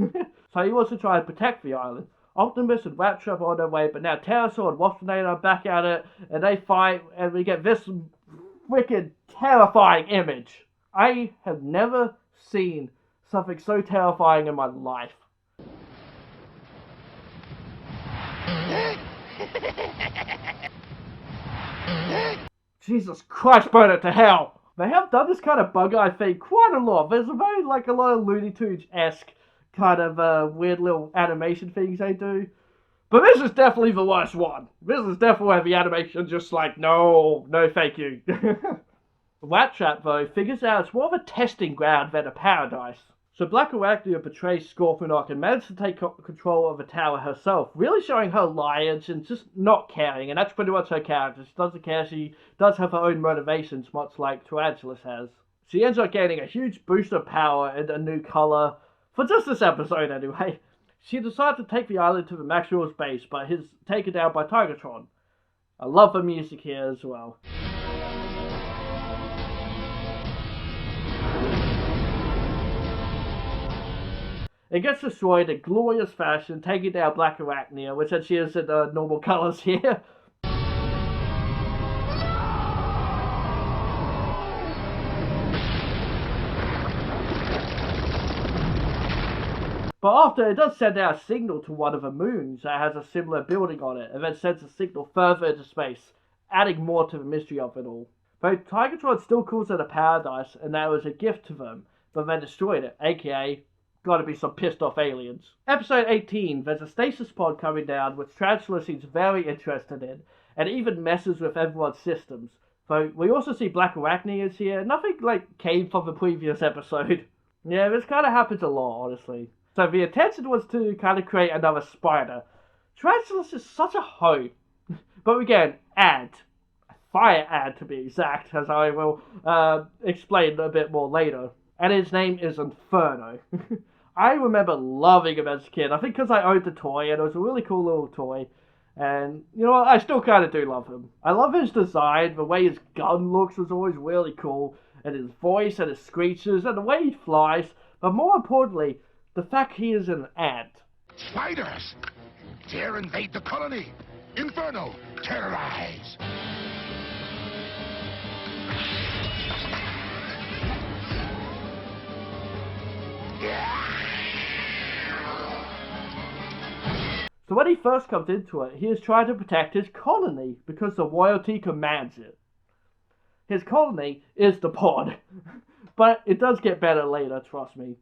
So he wants to try and protect the island. Optimus and Rattrap are on their way, but now Pterosaur and Waspinator are back at it, and they fight, and we get this wicked, terrifying image. I have never seen something so terrifying in my life. Jesus Christ, burn it to hell! They have done this kind of bug-eye thing quite a lot. There's a very, a lot of Looney Tunes-esque kind of weird little animation things they do. But this is definitely the worst one. This is definitely where the animation's just like, no thank you. Rattrap, though, figures out it's more of a testing ground than a paradise. So Black Arachnia betrays Scorpinock and manages to take control of the tower herself, really showing her lions and just not caring, and that's pretty much her character. She doesn't care, she does have her own motivations, much like Tarantulas has. She ends up gaining a huge boost of power and a new colour, for just this episode anyway. She decides to take the island to the Maximal's base, but is taken down by Tigatron. I love the music here as well. It gets destroyed in glorious fashion, taking down Black Arachnia, which she is in normal colours here. But after, it does send out a signal to one of the moons that has a similar building on it, and then sends a signal further into space, adding more to the mystery of it all. Though Tigatron still calls it a paradise, and that it was a gift to them, but then destroyed it, aka... gotta be some pissed off aliens. Episode 18, there's a stasis pod coming down, which Tarantula seems very interested in, and it even messes with everyone's systems. Though we also see Black Arachnia is here, nothing came from the previous episode. Yeah, this kind of happens a lot, honestly. So the intention was to kind of create another spider. Tarantulas is such a hoe. But again, a fire ant to be exact, as I will explain a bit more later. And his name is Inferno. I remember loving him as a kid. I think because I owned the toy, and it was a really cool little toy. And, you know what, I still kind of do love him. I love his design, the way his gun looks was always really cool, and his voice and his screeches, and the way he flies, but more importantly, the fact he is an ant. Spiders! Dare invade the colony! Inferno! Terrorize! So when he first comes into it, he is trying to protect his colony because the royalty commands it. His colony is the pod, but it does get better later, trust me.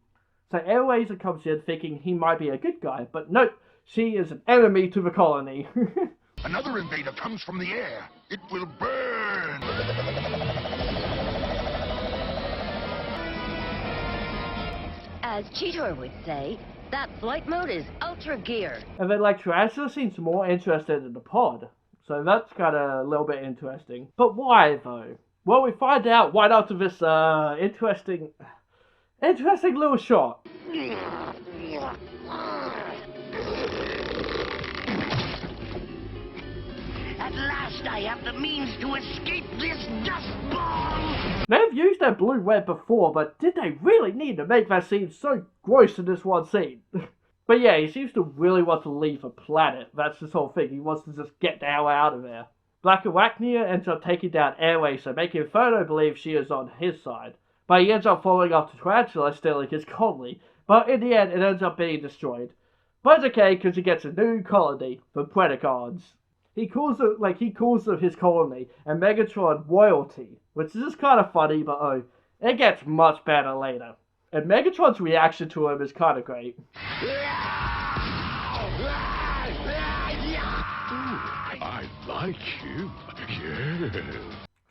So Airwazer comes in thinking he might be a good guy, but nope, she is an enemy to the colony. Another invader comes from the air. It will burn! As Cheetor would say, that flight mode is ultra gear. And then like Tarantula seems more interested in the pod, so that's kind of a little bit interesting. But why though? Well, we find out right after this interesting little shot. At last I have the means to escape this dust ball! They've used their blue web before, but did they really need to make that scene so gross in this one scene? But yeah, he seems to really want to leave the planet. That's his whole thing. He wants to just get the hell out of there. Black Arachnia ends up taking down Airwazer, making Inferno believe she is on his side. But he ends up following after Tarantula, stealing his colony. But in the end, it ends up being destroyed. But it's okay, because he gets a new colony, the Predacons. He calls it his colony, and Megatron royalty, which is just kind of funny, but oh, it gets much better later. And Megatron's reaction to him is kind of great. I like you. Yes.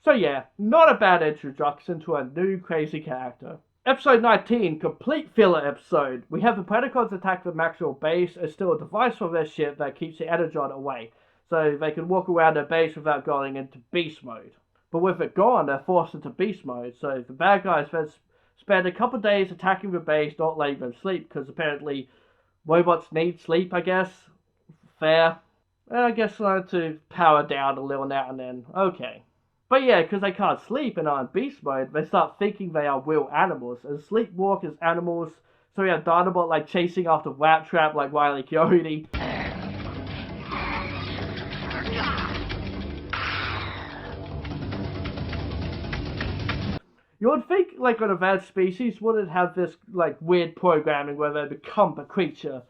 So yeah, not a bad introduction to a new crazy character. Episode 19, complete filler episode. We have the Predacons attack the Maxwell base and steal a device from their ship that keeps the Energon away, so they can walk around their base without going into beast mode. But with it gone, they're forced into beast mode, so the bad guys then spend a couple of days attacking the base, not letting them sleep, because apparently robots need sleep, I guess. Fair. And I guess I have to power down a little now and then. Okay. But yeah, because they can't sleep and are in beast mode, they start thinking they are real animals, and sleepwalk as animals. So we have Dinobot like chasing after Rat Trap like Wile E. Coyote. You would think, like, an advanced species wouldn't have this, like, weird programming where they become the creature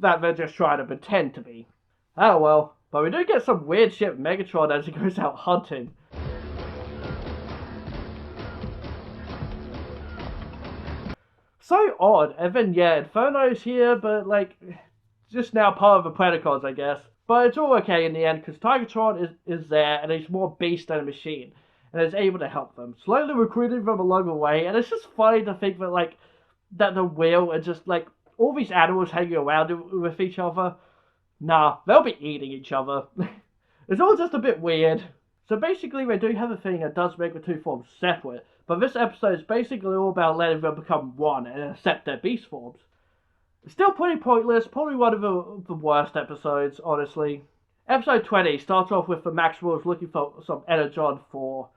that they're just trying to pretend to be. Oh well, but we do get some weird shit with Megatron as he goes out hunting. So odd, and then yeah, Inferno's here, but like, just now part of the Predacons, I guess. But it's all okay in the end, because Tigatron is there, and he's more beast than a machine, and is able to help them, slowly recruiting them along the way. And it's just funny to think that, like, that the wheel and just, like, all these animals hanging around with each other, nah, they'll be eating each other. It's all just a bit weird. So basically, they do have a thing that does make the two forms separate, but this episode is basically all about letting them become one and accept their beast forms. It's still pretty pointless, probably one of the worst episodes, honestly. Episode 20 starts off with the Maxwells looking for some Energon for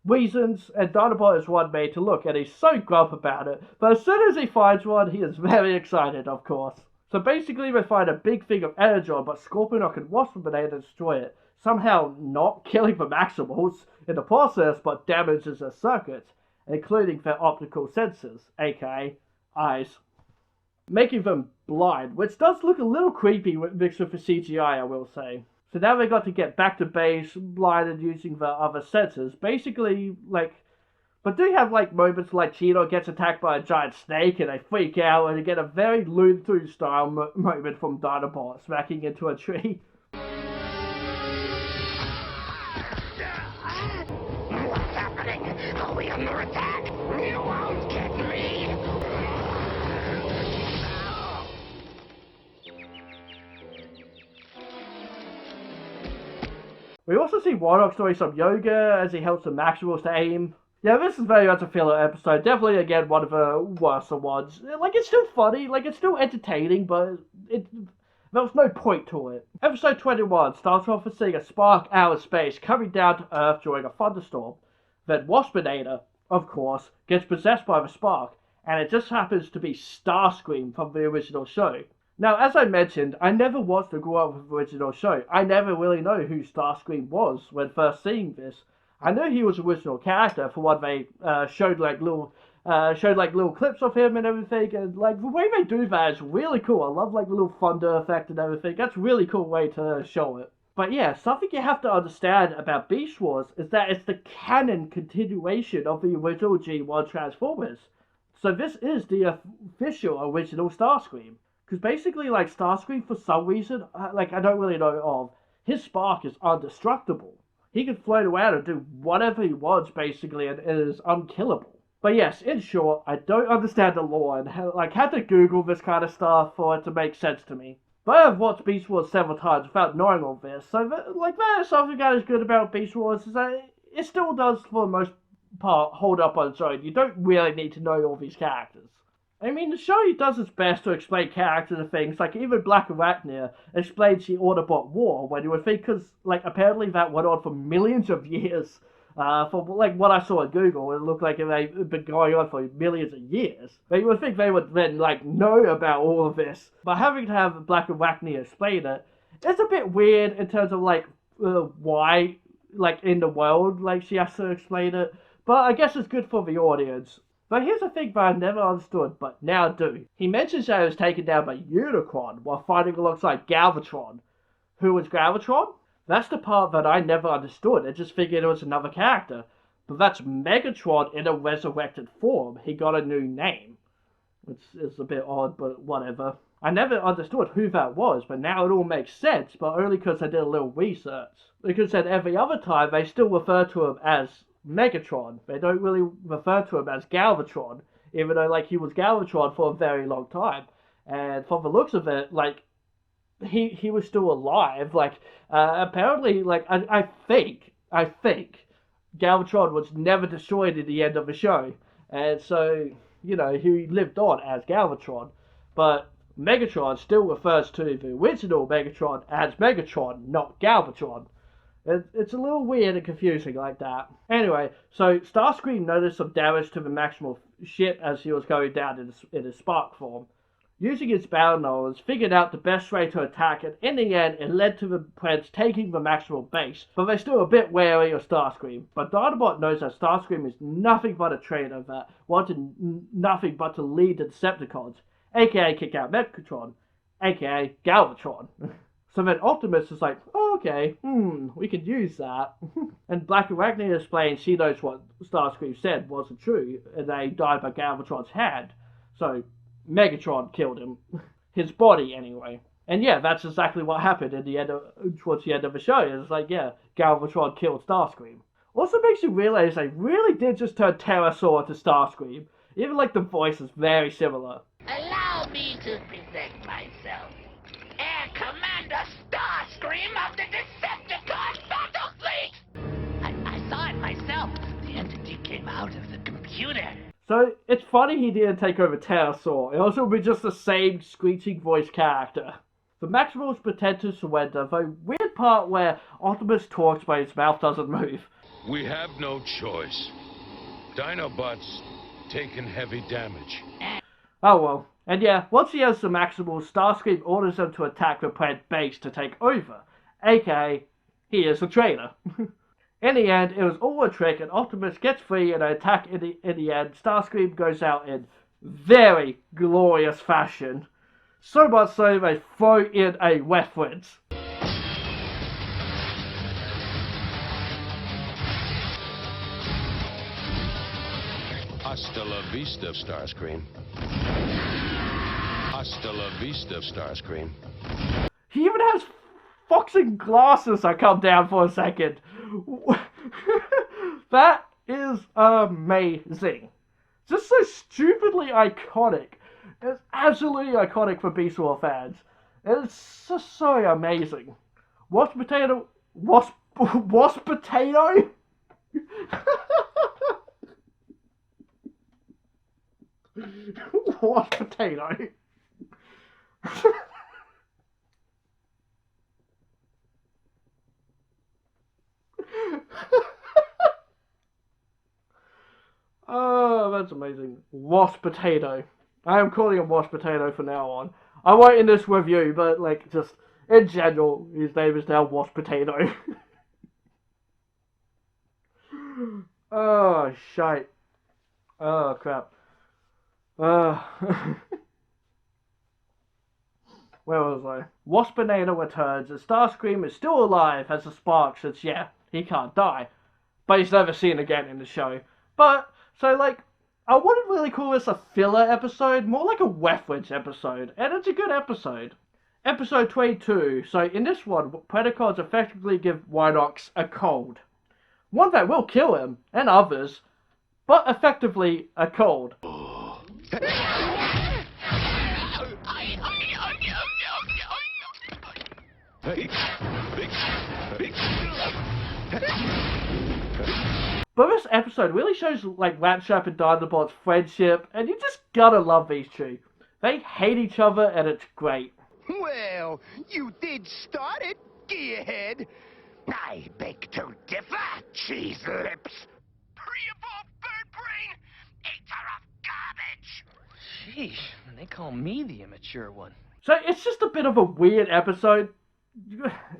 reasons, and Dinobot is one made to look, and he's so grump about it, but as soon as he finds one, he is very excited, of course. So basically they find a big thing of Energon, but Scorpinock and Wasp have been able to destroy it, somehow not killing the Maximals in the process, but damages their circuits, including their optical sensors, aka eyes, making them blind, which does look a little creepy mixed with the CGI, I will say. So now they got to get back to base, blinded using the other sensors. Basically, like, but do have, like, moments like Cheetor gets attacked by a giant snake and they freak out, and you get a very Looney Tunes style moment from Dinobot smacking into a tree. What's happening? Are we under attack? You won't get me! We also see Warlock doing some yoga as he helps the Maximals to aim. Yeah, this is very much a filler episode. Definitely, again, one of the worse ones. Like, it's still funny, like, it's still entertaining, but there was no point to it. Episode 21 starts off with seeing a spark out of space coming down to Earth during a thunderstorm. Then Waspinator, of course, gets possessed by the spark, and it just happens to be Starscream from the original show. Now, as I mentioned, I never watched the grow up with the original show. I never really know who Starscream was when first seeing this. I knew he was an original character for what they showed like little clips of him and everything, and like the way they do that is really cool. I love like the little thunder effect and everything. That's a really cool way to show it. But yeah, something you have to understand about Beast Wars is that it's the canon continuation of the original G1 Transformers. So this is the official original Starscream. Because basically, like, Starscream, for some reason, like, I don't really know of, his spark is indestructible. He can float around and do whatever he wants, basically, and it is unkillable. But yes, in short, I don't understand the lore, and had to Google this kind of stuff for it to make sense to me. But I've watched Beast Wars several times without knowing all this, so that is something that is good about Beast Wars, is that it still does, for the most part, hold up on its own. You don't really need to know all these characters. I mean, the show does its best to explain characters and things, like even Black Arachnia explains the Autobot War, when you would think, because, like, apparently that went on for millions of years. For, like, what I saw on Google, it looked like they'd been going on for millions of years. But you would think they would then, like, know about all of this. But having to have Black Arachnia explain it, it's a bit weird in terms of, like, why, like, in the world, like, she has to explain it. But I guess it's good for the audience. But here's the thing that I never understood, but now do. He mentions that he was taken down by Unicron while fighting alongside Galvatron. Who was Galvatron? That's the part that I never understood. I just figured it was another character. But that's Megatron in a resurrected form. He got a new name. It's a bit odd, but whatever. I never understood who that was, but now it all makes sense, but only because I did a little research. Because at every other time, they still refer to him as Megatron. They don't really refer to him as Galvatron, even though, like, he was Galvatron for a very long time. And from the looks of it, like, he was still alive. Like, apparently, like, I think Galvatron was never destroyed at the end of the show. And so, you know, he lived on as Galvatron. But Megatron still refers to the original Megatron as Megatron, not Galvatron. It's a little weird and confusing like that. Anyway, so Starscream noticed some damage to the Maximal ship as he was going down in his spark form. Using his battle knowledge, figured out the best way to attack, and in the end, it led to the Prince taking the Maximal base, but they're still a bit wary of Starscream. But Dinobot knows that Starscream is nothing but a traitor that wanted nothing but to lead the Decepticons, aka kick out Megatron, aka Galvatron. So then Optimus is like, oh, okay, we could use that. And Black Arachnia explains she knows what Starscream said wasn't true, and they died by Galvatron's hand. So Megatron killed him. His body, anyway. And yeah, that's exactly what happened towards the end of the show. It's like, yeah, Galvatron killed Starscream. Also makes you realize they really did just turn Pterosaur to Starscream. Even, like, the voice is very similar. Allow me to present myself. Air Commander Starscream of the Decepticon Battle Fleet! I saw it myself. The entity came out of the computer. So, it's funny he didn't take over Pterosaur. It also would be just the same screeching voice character. The Maximals pretend to surrender, though weird part where Optimus talks but his mouth doesn't move. We have no choice. Dinobot's taken heavy damage. Oh well. And yeah, once he has the Maximals, Starscream orders them to attack the Plant base to take over, aka, he is a traitor. In the end, it was all a trick, and Optimus gets free in an attack. In the end, Starscream goes out in very glorious fashion. So much so they throw in a reference. Hasta la vista, Starscream. Hasta la vista, Starscream. He even has foxing glasses that come down for a second. That is amazing. Just so stupidly iconic. It's absolutely iconic for Beast Wars fans. It's just so amazing. Wasp potato? Washed potato. Oh, that's amazing. Washed potato. I am calling him washed potato from now on. I won't in this review, but like just in general, his name is now washed potato. Oh shite. Oh crap. Where was I? Wasp Banana returns and Starscream is still alive as a Spark since, yeah, he can't die. But he's never seen again in the show. But, so like, I wouldn't really call this a filler episode, more like a reference episode. And it's a good episode. Episode 22. So in this one, Predacons effectively give Rhinox a cold. One that will kill him, and others, but effectively a cold. But this episode really shows like Rattrap and Dinobot's friendship, and you just gotta love these two. They hate each other, and it's great. Well, you did start it, gearhead. I beg to differ, cheese lips. Pre-evolved bird brain, eater of garbage. Sheesh, and they call me the immature one. So it's just a bit of a weird episode.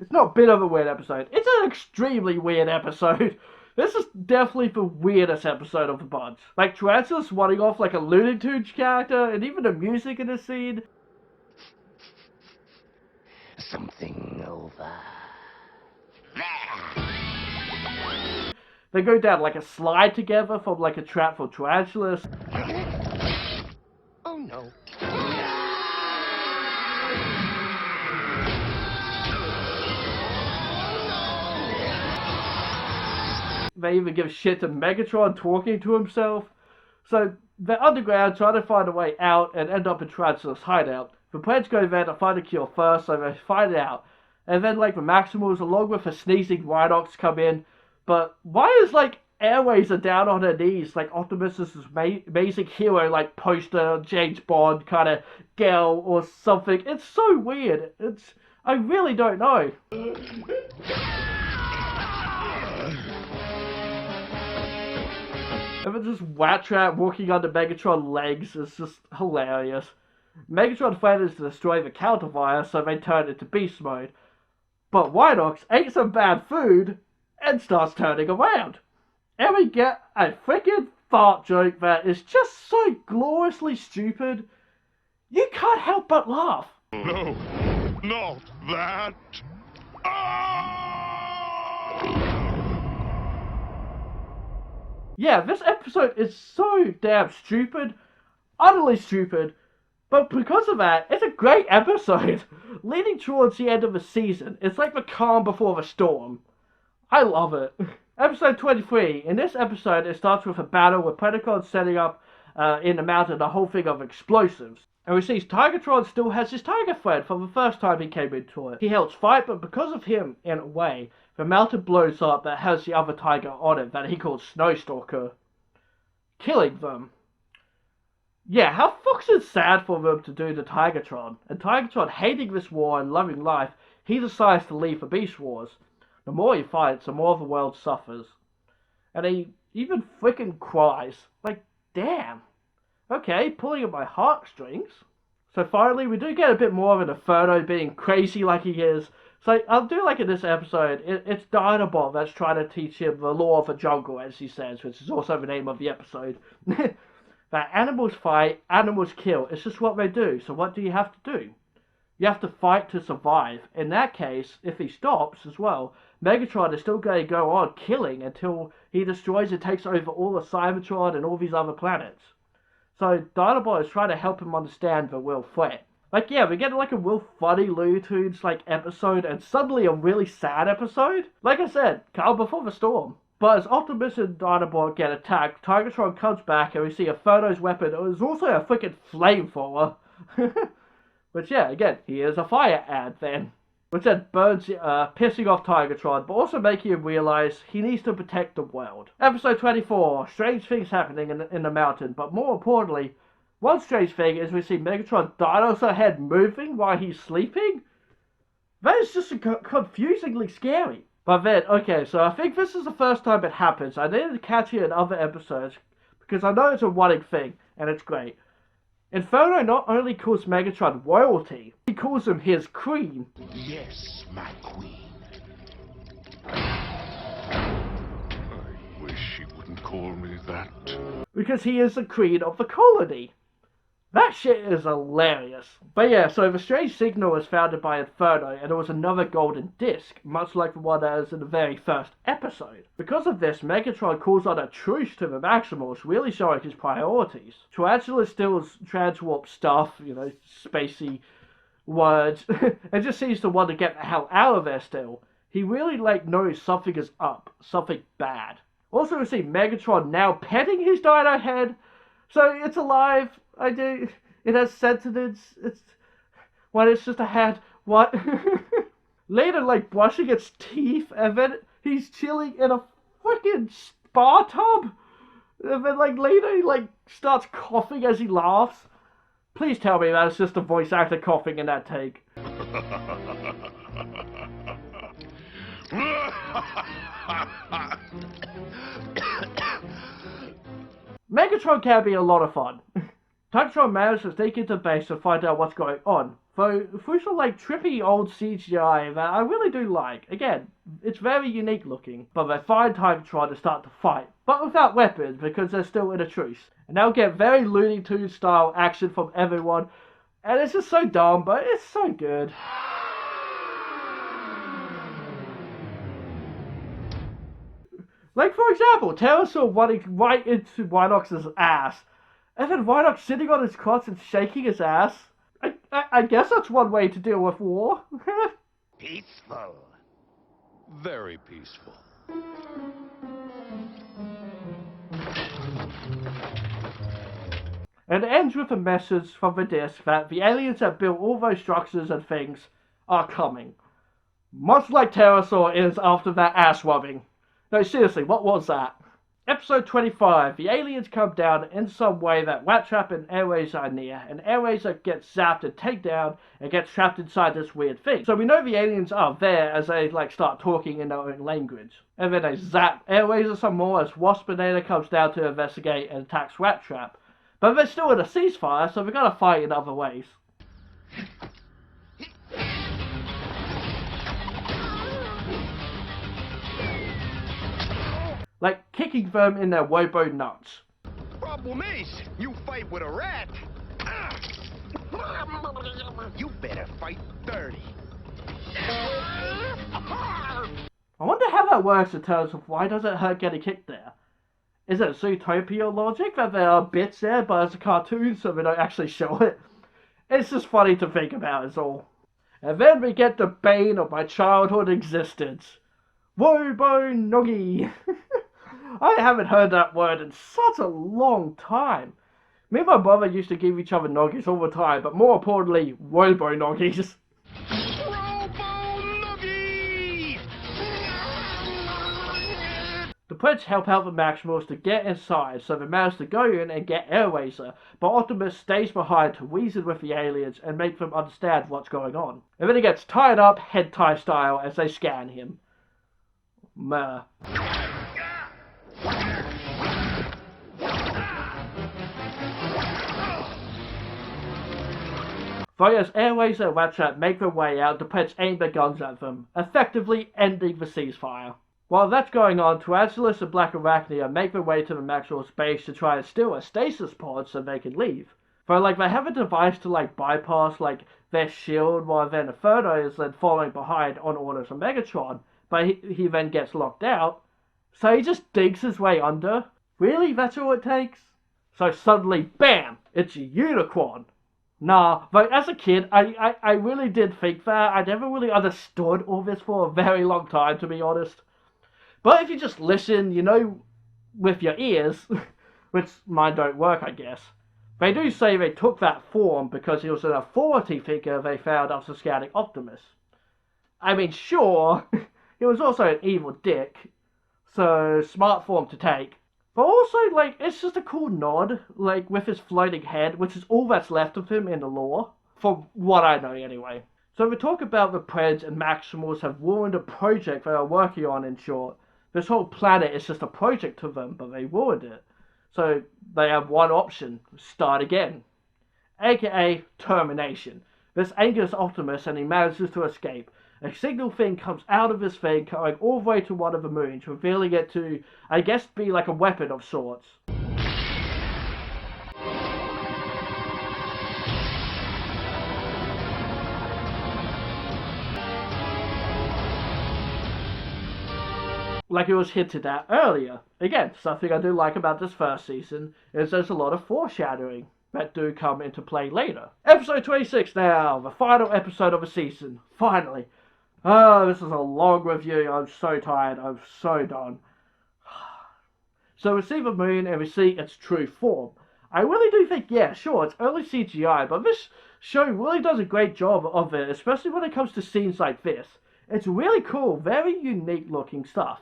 It's not a bit of a weird episode. It's an extremely weird episode. This is definitely the weirdest episode of the bunch. Like, Tarantulas running off like a Looney Tunes character, and even the music in the scene. Something over there. They go down like a slide together from like a trap for tarantulas. Oh no. They even give shit to Megatron talking to himself. So they're underground trying to find a way out and end up in Tarantula's hideout. The plans go there to find a cure first, so they find it out. And then like the Maximals along with the sneezing Rhinox come in. But why is like Airways are down on her knees like Optimus is this amazing hero like poster, James Bond kind of girl or something? It's so weird. I really don't know. And then just Rattrap walking under Megatron's legs is just hilarious. Megatron threatens to destroy the countervirus, so they turn into beast mode. But Rhinox ate some bad food and starts turning around. And we get a freaking fart joke that is just so gloriously stupid, you can't help but laugh. No, not that. Yeah, this episode is so damn stupid, utterly stupid, but because of that, it's a great episode. Leading towards the end of the season, it's like the calm before the storm. I love it. Episode 23. In this episode, it starts with a battle with Predacons setting up in the mountain a whole thing of explosives. And we see Tigatron still has his tiger thread from the first time he came into it. He helps fight, but because of him, in a way, the mountain blows up that has the other tiger on it that he calls Snowstalker, killing them. Yeah, how fucking sad for them to do to Tigatron. And Tigatron, hating this war and loving life, he decides to leave the Beast Wars. The more he fights, the more the world suffers. And he even freaking cries. Like, damn. Okay, pulling at my heartstrings. So finally, we do get a bit more of an Inferno being crazy like he is. So I'll do like in this episode, it's Dinobot that's trying to teach him the law of the jungle, as he says, which is also the name of the episode. That animals fight, animals kill. It's just what they do. So what do you have to do? You have to fight to survive. In that case, if he stops as well, Megatron is still going to go on killing until he destroys and takes over all of Cybertron and all these other planets. So Dinobot is trying to help him understand the real threat. Like, yeah, we get like a real funny Looney Tunes like episode and suddenly a really sad episode. Like I said, calm before the storm. But as Optimus and Dinobot get attacked, Tigatron comes back and we see Inferno's weapon is also a freaking flamethrower. Which, yeah, again, he is a fire ad then. Which then burns, pissing off Tigatron, but also making him realize he needs to protect the world. Episode 24, strange things happening in the mountain, but more importantly, One strange thing is we see Megatron's dinosaur head moving while he's sleeping. That is just confusingly scary. But then, okay, so I think this is the first time it happens. I didn't catch it in other episodes, because I know it's a running thing, and it's great. Inferno not only calls Megatron royalty, he calls him his queen. Yes, my queen. I wish he wouldn't call me that. Because he is the queen of the colony. That shit is hilarious. But yeah, so the strange signal was founded by Inferno, and it was another golden disc, much like the one that was in the very first episode. Because of this, Megatron calls on a truce to the Maximals, really showing his priorities. Tarantula steals transwarp stuff, you know, spacey words, and just seems to want to get the hell out of there still. He really, knows something is up, something bad. Also, we see Megatron now petting his dino head, so it's alive. It has sentience. It's just a head. What? Later, brushing its teeth, and then he's chilling in a freaking spa tub. And then, later he, starts coughing as he laughs. Please tell me that it's just a voice actor coughing in that take. Megatron can be a lot of fun. Megatron manages to sneak into base to find out what's going on, though through some trippy old CGI that I really do like. Again, it's very unique looking, but they find Megatron to start to fight, but without weapons because they're still in a truce. And they'll get very Looney Tunes style action from everyone, and it's just so dumb, but it's so good. For example, Pterosaur running right into Rhinox's ass, and then Rhinox sitting on his crotch and shaking his ass. I guess that's one way to deal with war. Peaceful. Very peaceful. And it ends with a message from the disc that the aliens that built all those structures and things are coming. Much like Pterosaur is after that ass rubbing. No, seriously, what was that? Episode 25. The aliens come down in some way that Rat Trap and Airways are near, and Airways gets zapped and taken down and gets trapped inside this weird thing. So we know the aliens are there as they start talking in their own language. And then they zap Airways some more as Waspinator comes down to investigate and attacks Rat Trap. But they're still in a ceasefire, so we gotta fight in other ways. Kicking them in their wobo nuts. Problem is, you fight with a rat. You better fight dirty. I wonder how that works in terms of why does it hurt getting kicked there? Is it Zootopia logic that there are bits there, but it's a cartoon so they don't actually show it? It's just funny to think about is all. And then we get the bane of my childhood existence. Wobo Noggy. I haven't heard that word in such a long time. Me and my brother used to give each other noggies all the time, but more importantly, Wobo Noggies. The Prince help out the Maximals to get inside, so they manage to go in and get Airwayzer, but Optimus stays behind to reason with the aliens and make them understand what's going on. And then he gets tied up, head tie style, as they scan him. Meh. Though as Airways and Rat Trap make their way out, the Prince aim their guns at them, effectively ending the ceasefire. While that's going on, Tarantulas and Black Arachnia make their way to the Maximals base to try and steal a stasis pod so they can leave. Though they have a device to bypass their shield while then Inferno is then following behind on orders of Megatron, but he then gets locked out. So he just digs his way under. Really? That's all it takes? So suddenly, BAM! It's a unicorn! Nah, but as a kid, I really did think that. I never really understood all this for a very long time, to be honest. But if you just listen, with your ears, which mine don't work, I guess, they do say they took that form because he was an authority figure they found after scouting Optimus. I mean, sure, he was also an evil dick, so smart form to take. But also, like, it's just a cool nod, like, with his floating head, which is all that's left of him in the lore. From what I know, anyway. So we talk about the Preds and Maximals have ruined a project they are working on, in short. This whole planet is just a project to them, but they ruined it. So they have one option, start again. AKA termination. This angers Optimus and he manages to escape. A signal thing comes out of his thing, going all the way to one of the moons, revealing it to, I guess, be like a weapon of sorts. Like it was hinted at earlier. Again, something I do like about this first season is there's a lot of foreshadowing that do come into play later. Episode 26 now, the final episode of the season. Finally. Oh, this is a long review. I'm so tired. I'm so done. So we see the moon and we see its true form. I really do think, yeah, sure, it's early CGI, but this show really does a great job of it, especially when it comes to scenes like this. It's really cool, very unique looking stuff.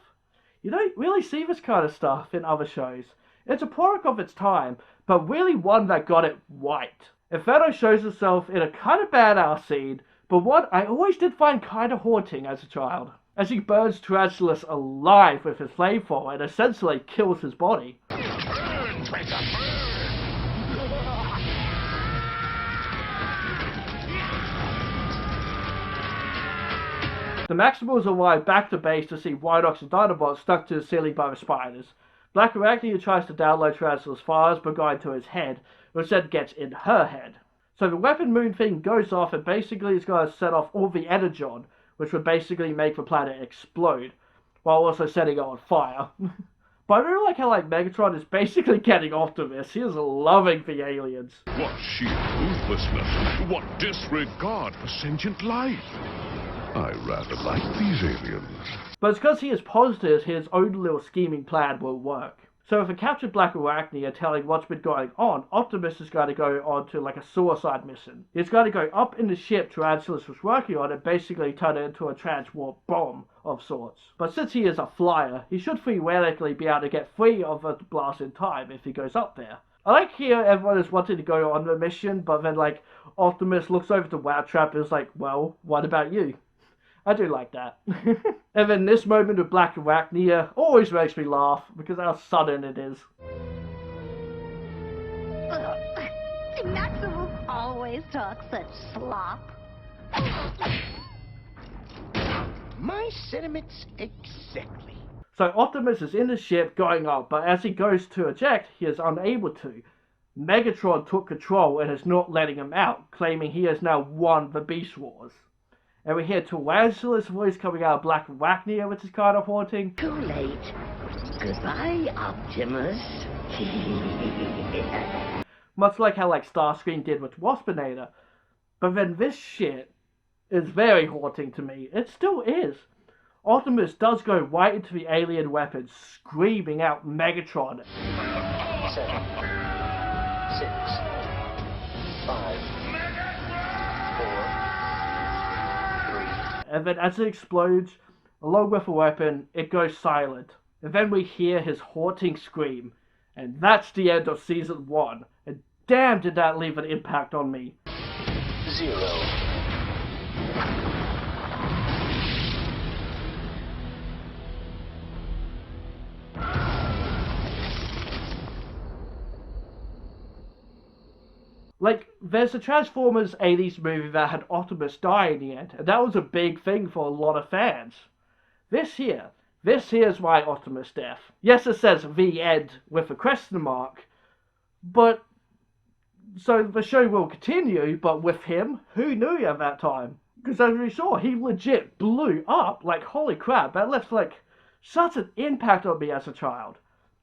You don't really see this kind of stuff in other shows. It's a product of its time, but really one that got it right. Inferno shows itself in a kind of badass scene, but one I always did find kind of haunting as a child, as he burns Tarantulas alive with his flamethrower and essentially kills his body. Burn, Traitor, burn! The Maximals arrive back to base to see Vidox and Dinobot stuck to the ceiling by the spiders. Black Arachnia tries to download Tarantula's fires, but going to his head, which then gets in her head. So the weapon moon thing goes off and basically is going to set off all the energon, which would basically make the planet explode, while also setting it on fire. But I really like how Megatron is basically getting Optimus. He is loving the aliens. What sheer ruthlessness! What disregard for sentient life! I rather like these aliens. But it's because he is positive his own little scheming plan will work. So if a captured Black Arachnia telling what's been going on, Optimus is going to go on to like a suicide mission. He's going to go up in the ship Tarantulas was working on and basically turn it into a transwarp bomb of sorts. But since he is a flyer, he should theoretically be able to get free of the blast in time if he goes up there. I like here everyone is wanting to go on the mission, but then Optimus looks over to Wow Trap and is like, well, what about you? I do like that. And then this moment with Black Arachnia always makes me laugh because how sudden it is. Maximals always talk such slop. My sentiments exactly. So Optimus is in the ship going up, but as he goes to eject, he is unable to. Megatron took control and is not letting him out, claiming he has now won the Beast Wars. And we hear Tarantula's voice coming out of Black Arachnia, which is kind of haunting. Too late. Goodbye, Optimus. Much like how Starscream did with Waspinator. But then this shit is very haunting to me. It still is. Optimus does go right into the alien weapon, screaming out Megatron. 7, 6, 5, 4, 3. And then as it explodes, along with the weapon, it goes silent. And then we hear his haunting scream. And that's the end of Season 1. And damn did that leave an impact on me. 0. There's a Transformers 80s movie that had Optimus die in the end, and that was a big thing for a lot of fans. This here's my Optimus death. Yes, it says the end with a question mark, but so the show will continue, but with him, who knew at that time? Because as we saw, he legit blew up, holy crap, that left such an impact on me as a child.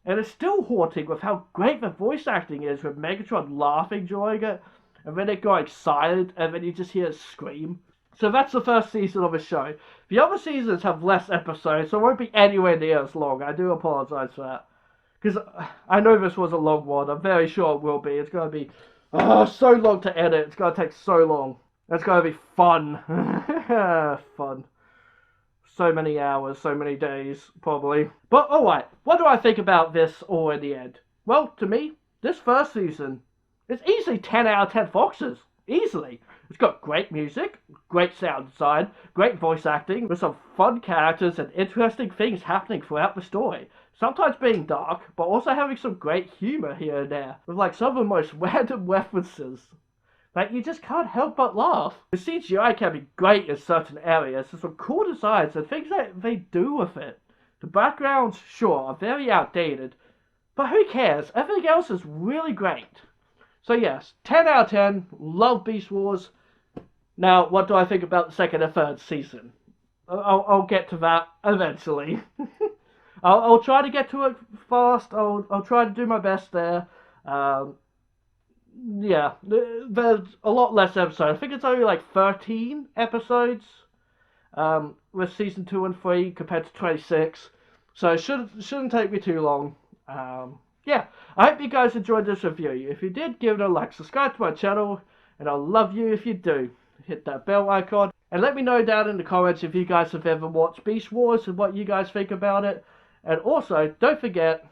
And it's still haunting with how great the voice acting is, with Megatron laughing during it, and then it going silent, and then you just hear it scream. So that's the first season of the show. The other seasons have less episodes, so it won't be anywhere near as long. I do apologise for that. Because I know this was a long one. I'm very sure it will be. It's going to be so long to edit. It's going to take so long. It's going to be fun. Fun. so many hours, so many days, probably. But alright, what do I think about this all in the end? Well, to me, this first season is easily 10 out of 10 Foxes. Easily. It's got great music, great sound design, great voice acting, with some fun characters and interesting things happening throughout the story. Sometimes being dark, but also having some great humor here and there, with like some of the most random references. Like, you just can't help but laugh. The CGI can be great in certain areas, there's some cool designs and things that they do with it. The backgrounds, sure, are very outdated, but who cares? Everything else is really great. So yes, 10 out of 10, love Beast Wars. Now, what do I think about the second and third season? I'll get to that eventually. I'll try to get to it fast. I'll try to do my best there. Yeah, there's a lot less episodes. I think it's only like 13 episodes with season 2 and 3 compared to 26. So it shouldn't take me too long. Yeah, I hope you guys enjoyed this review. If you did, give it a like, subscribe to my channel, and I'll love you if you do. Hit that bell icon, and let me know down in the comments if you guys have ever watched Beast Wars and what you guys think about it. And also, don't forget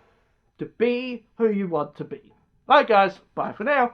to be who you want to be. Alright guys, bye for now.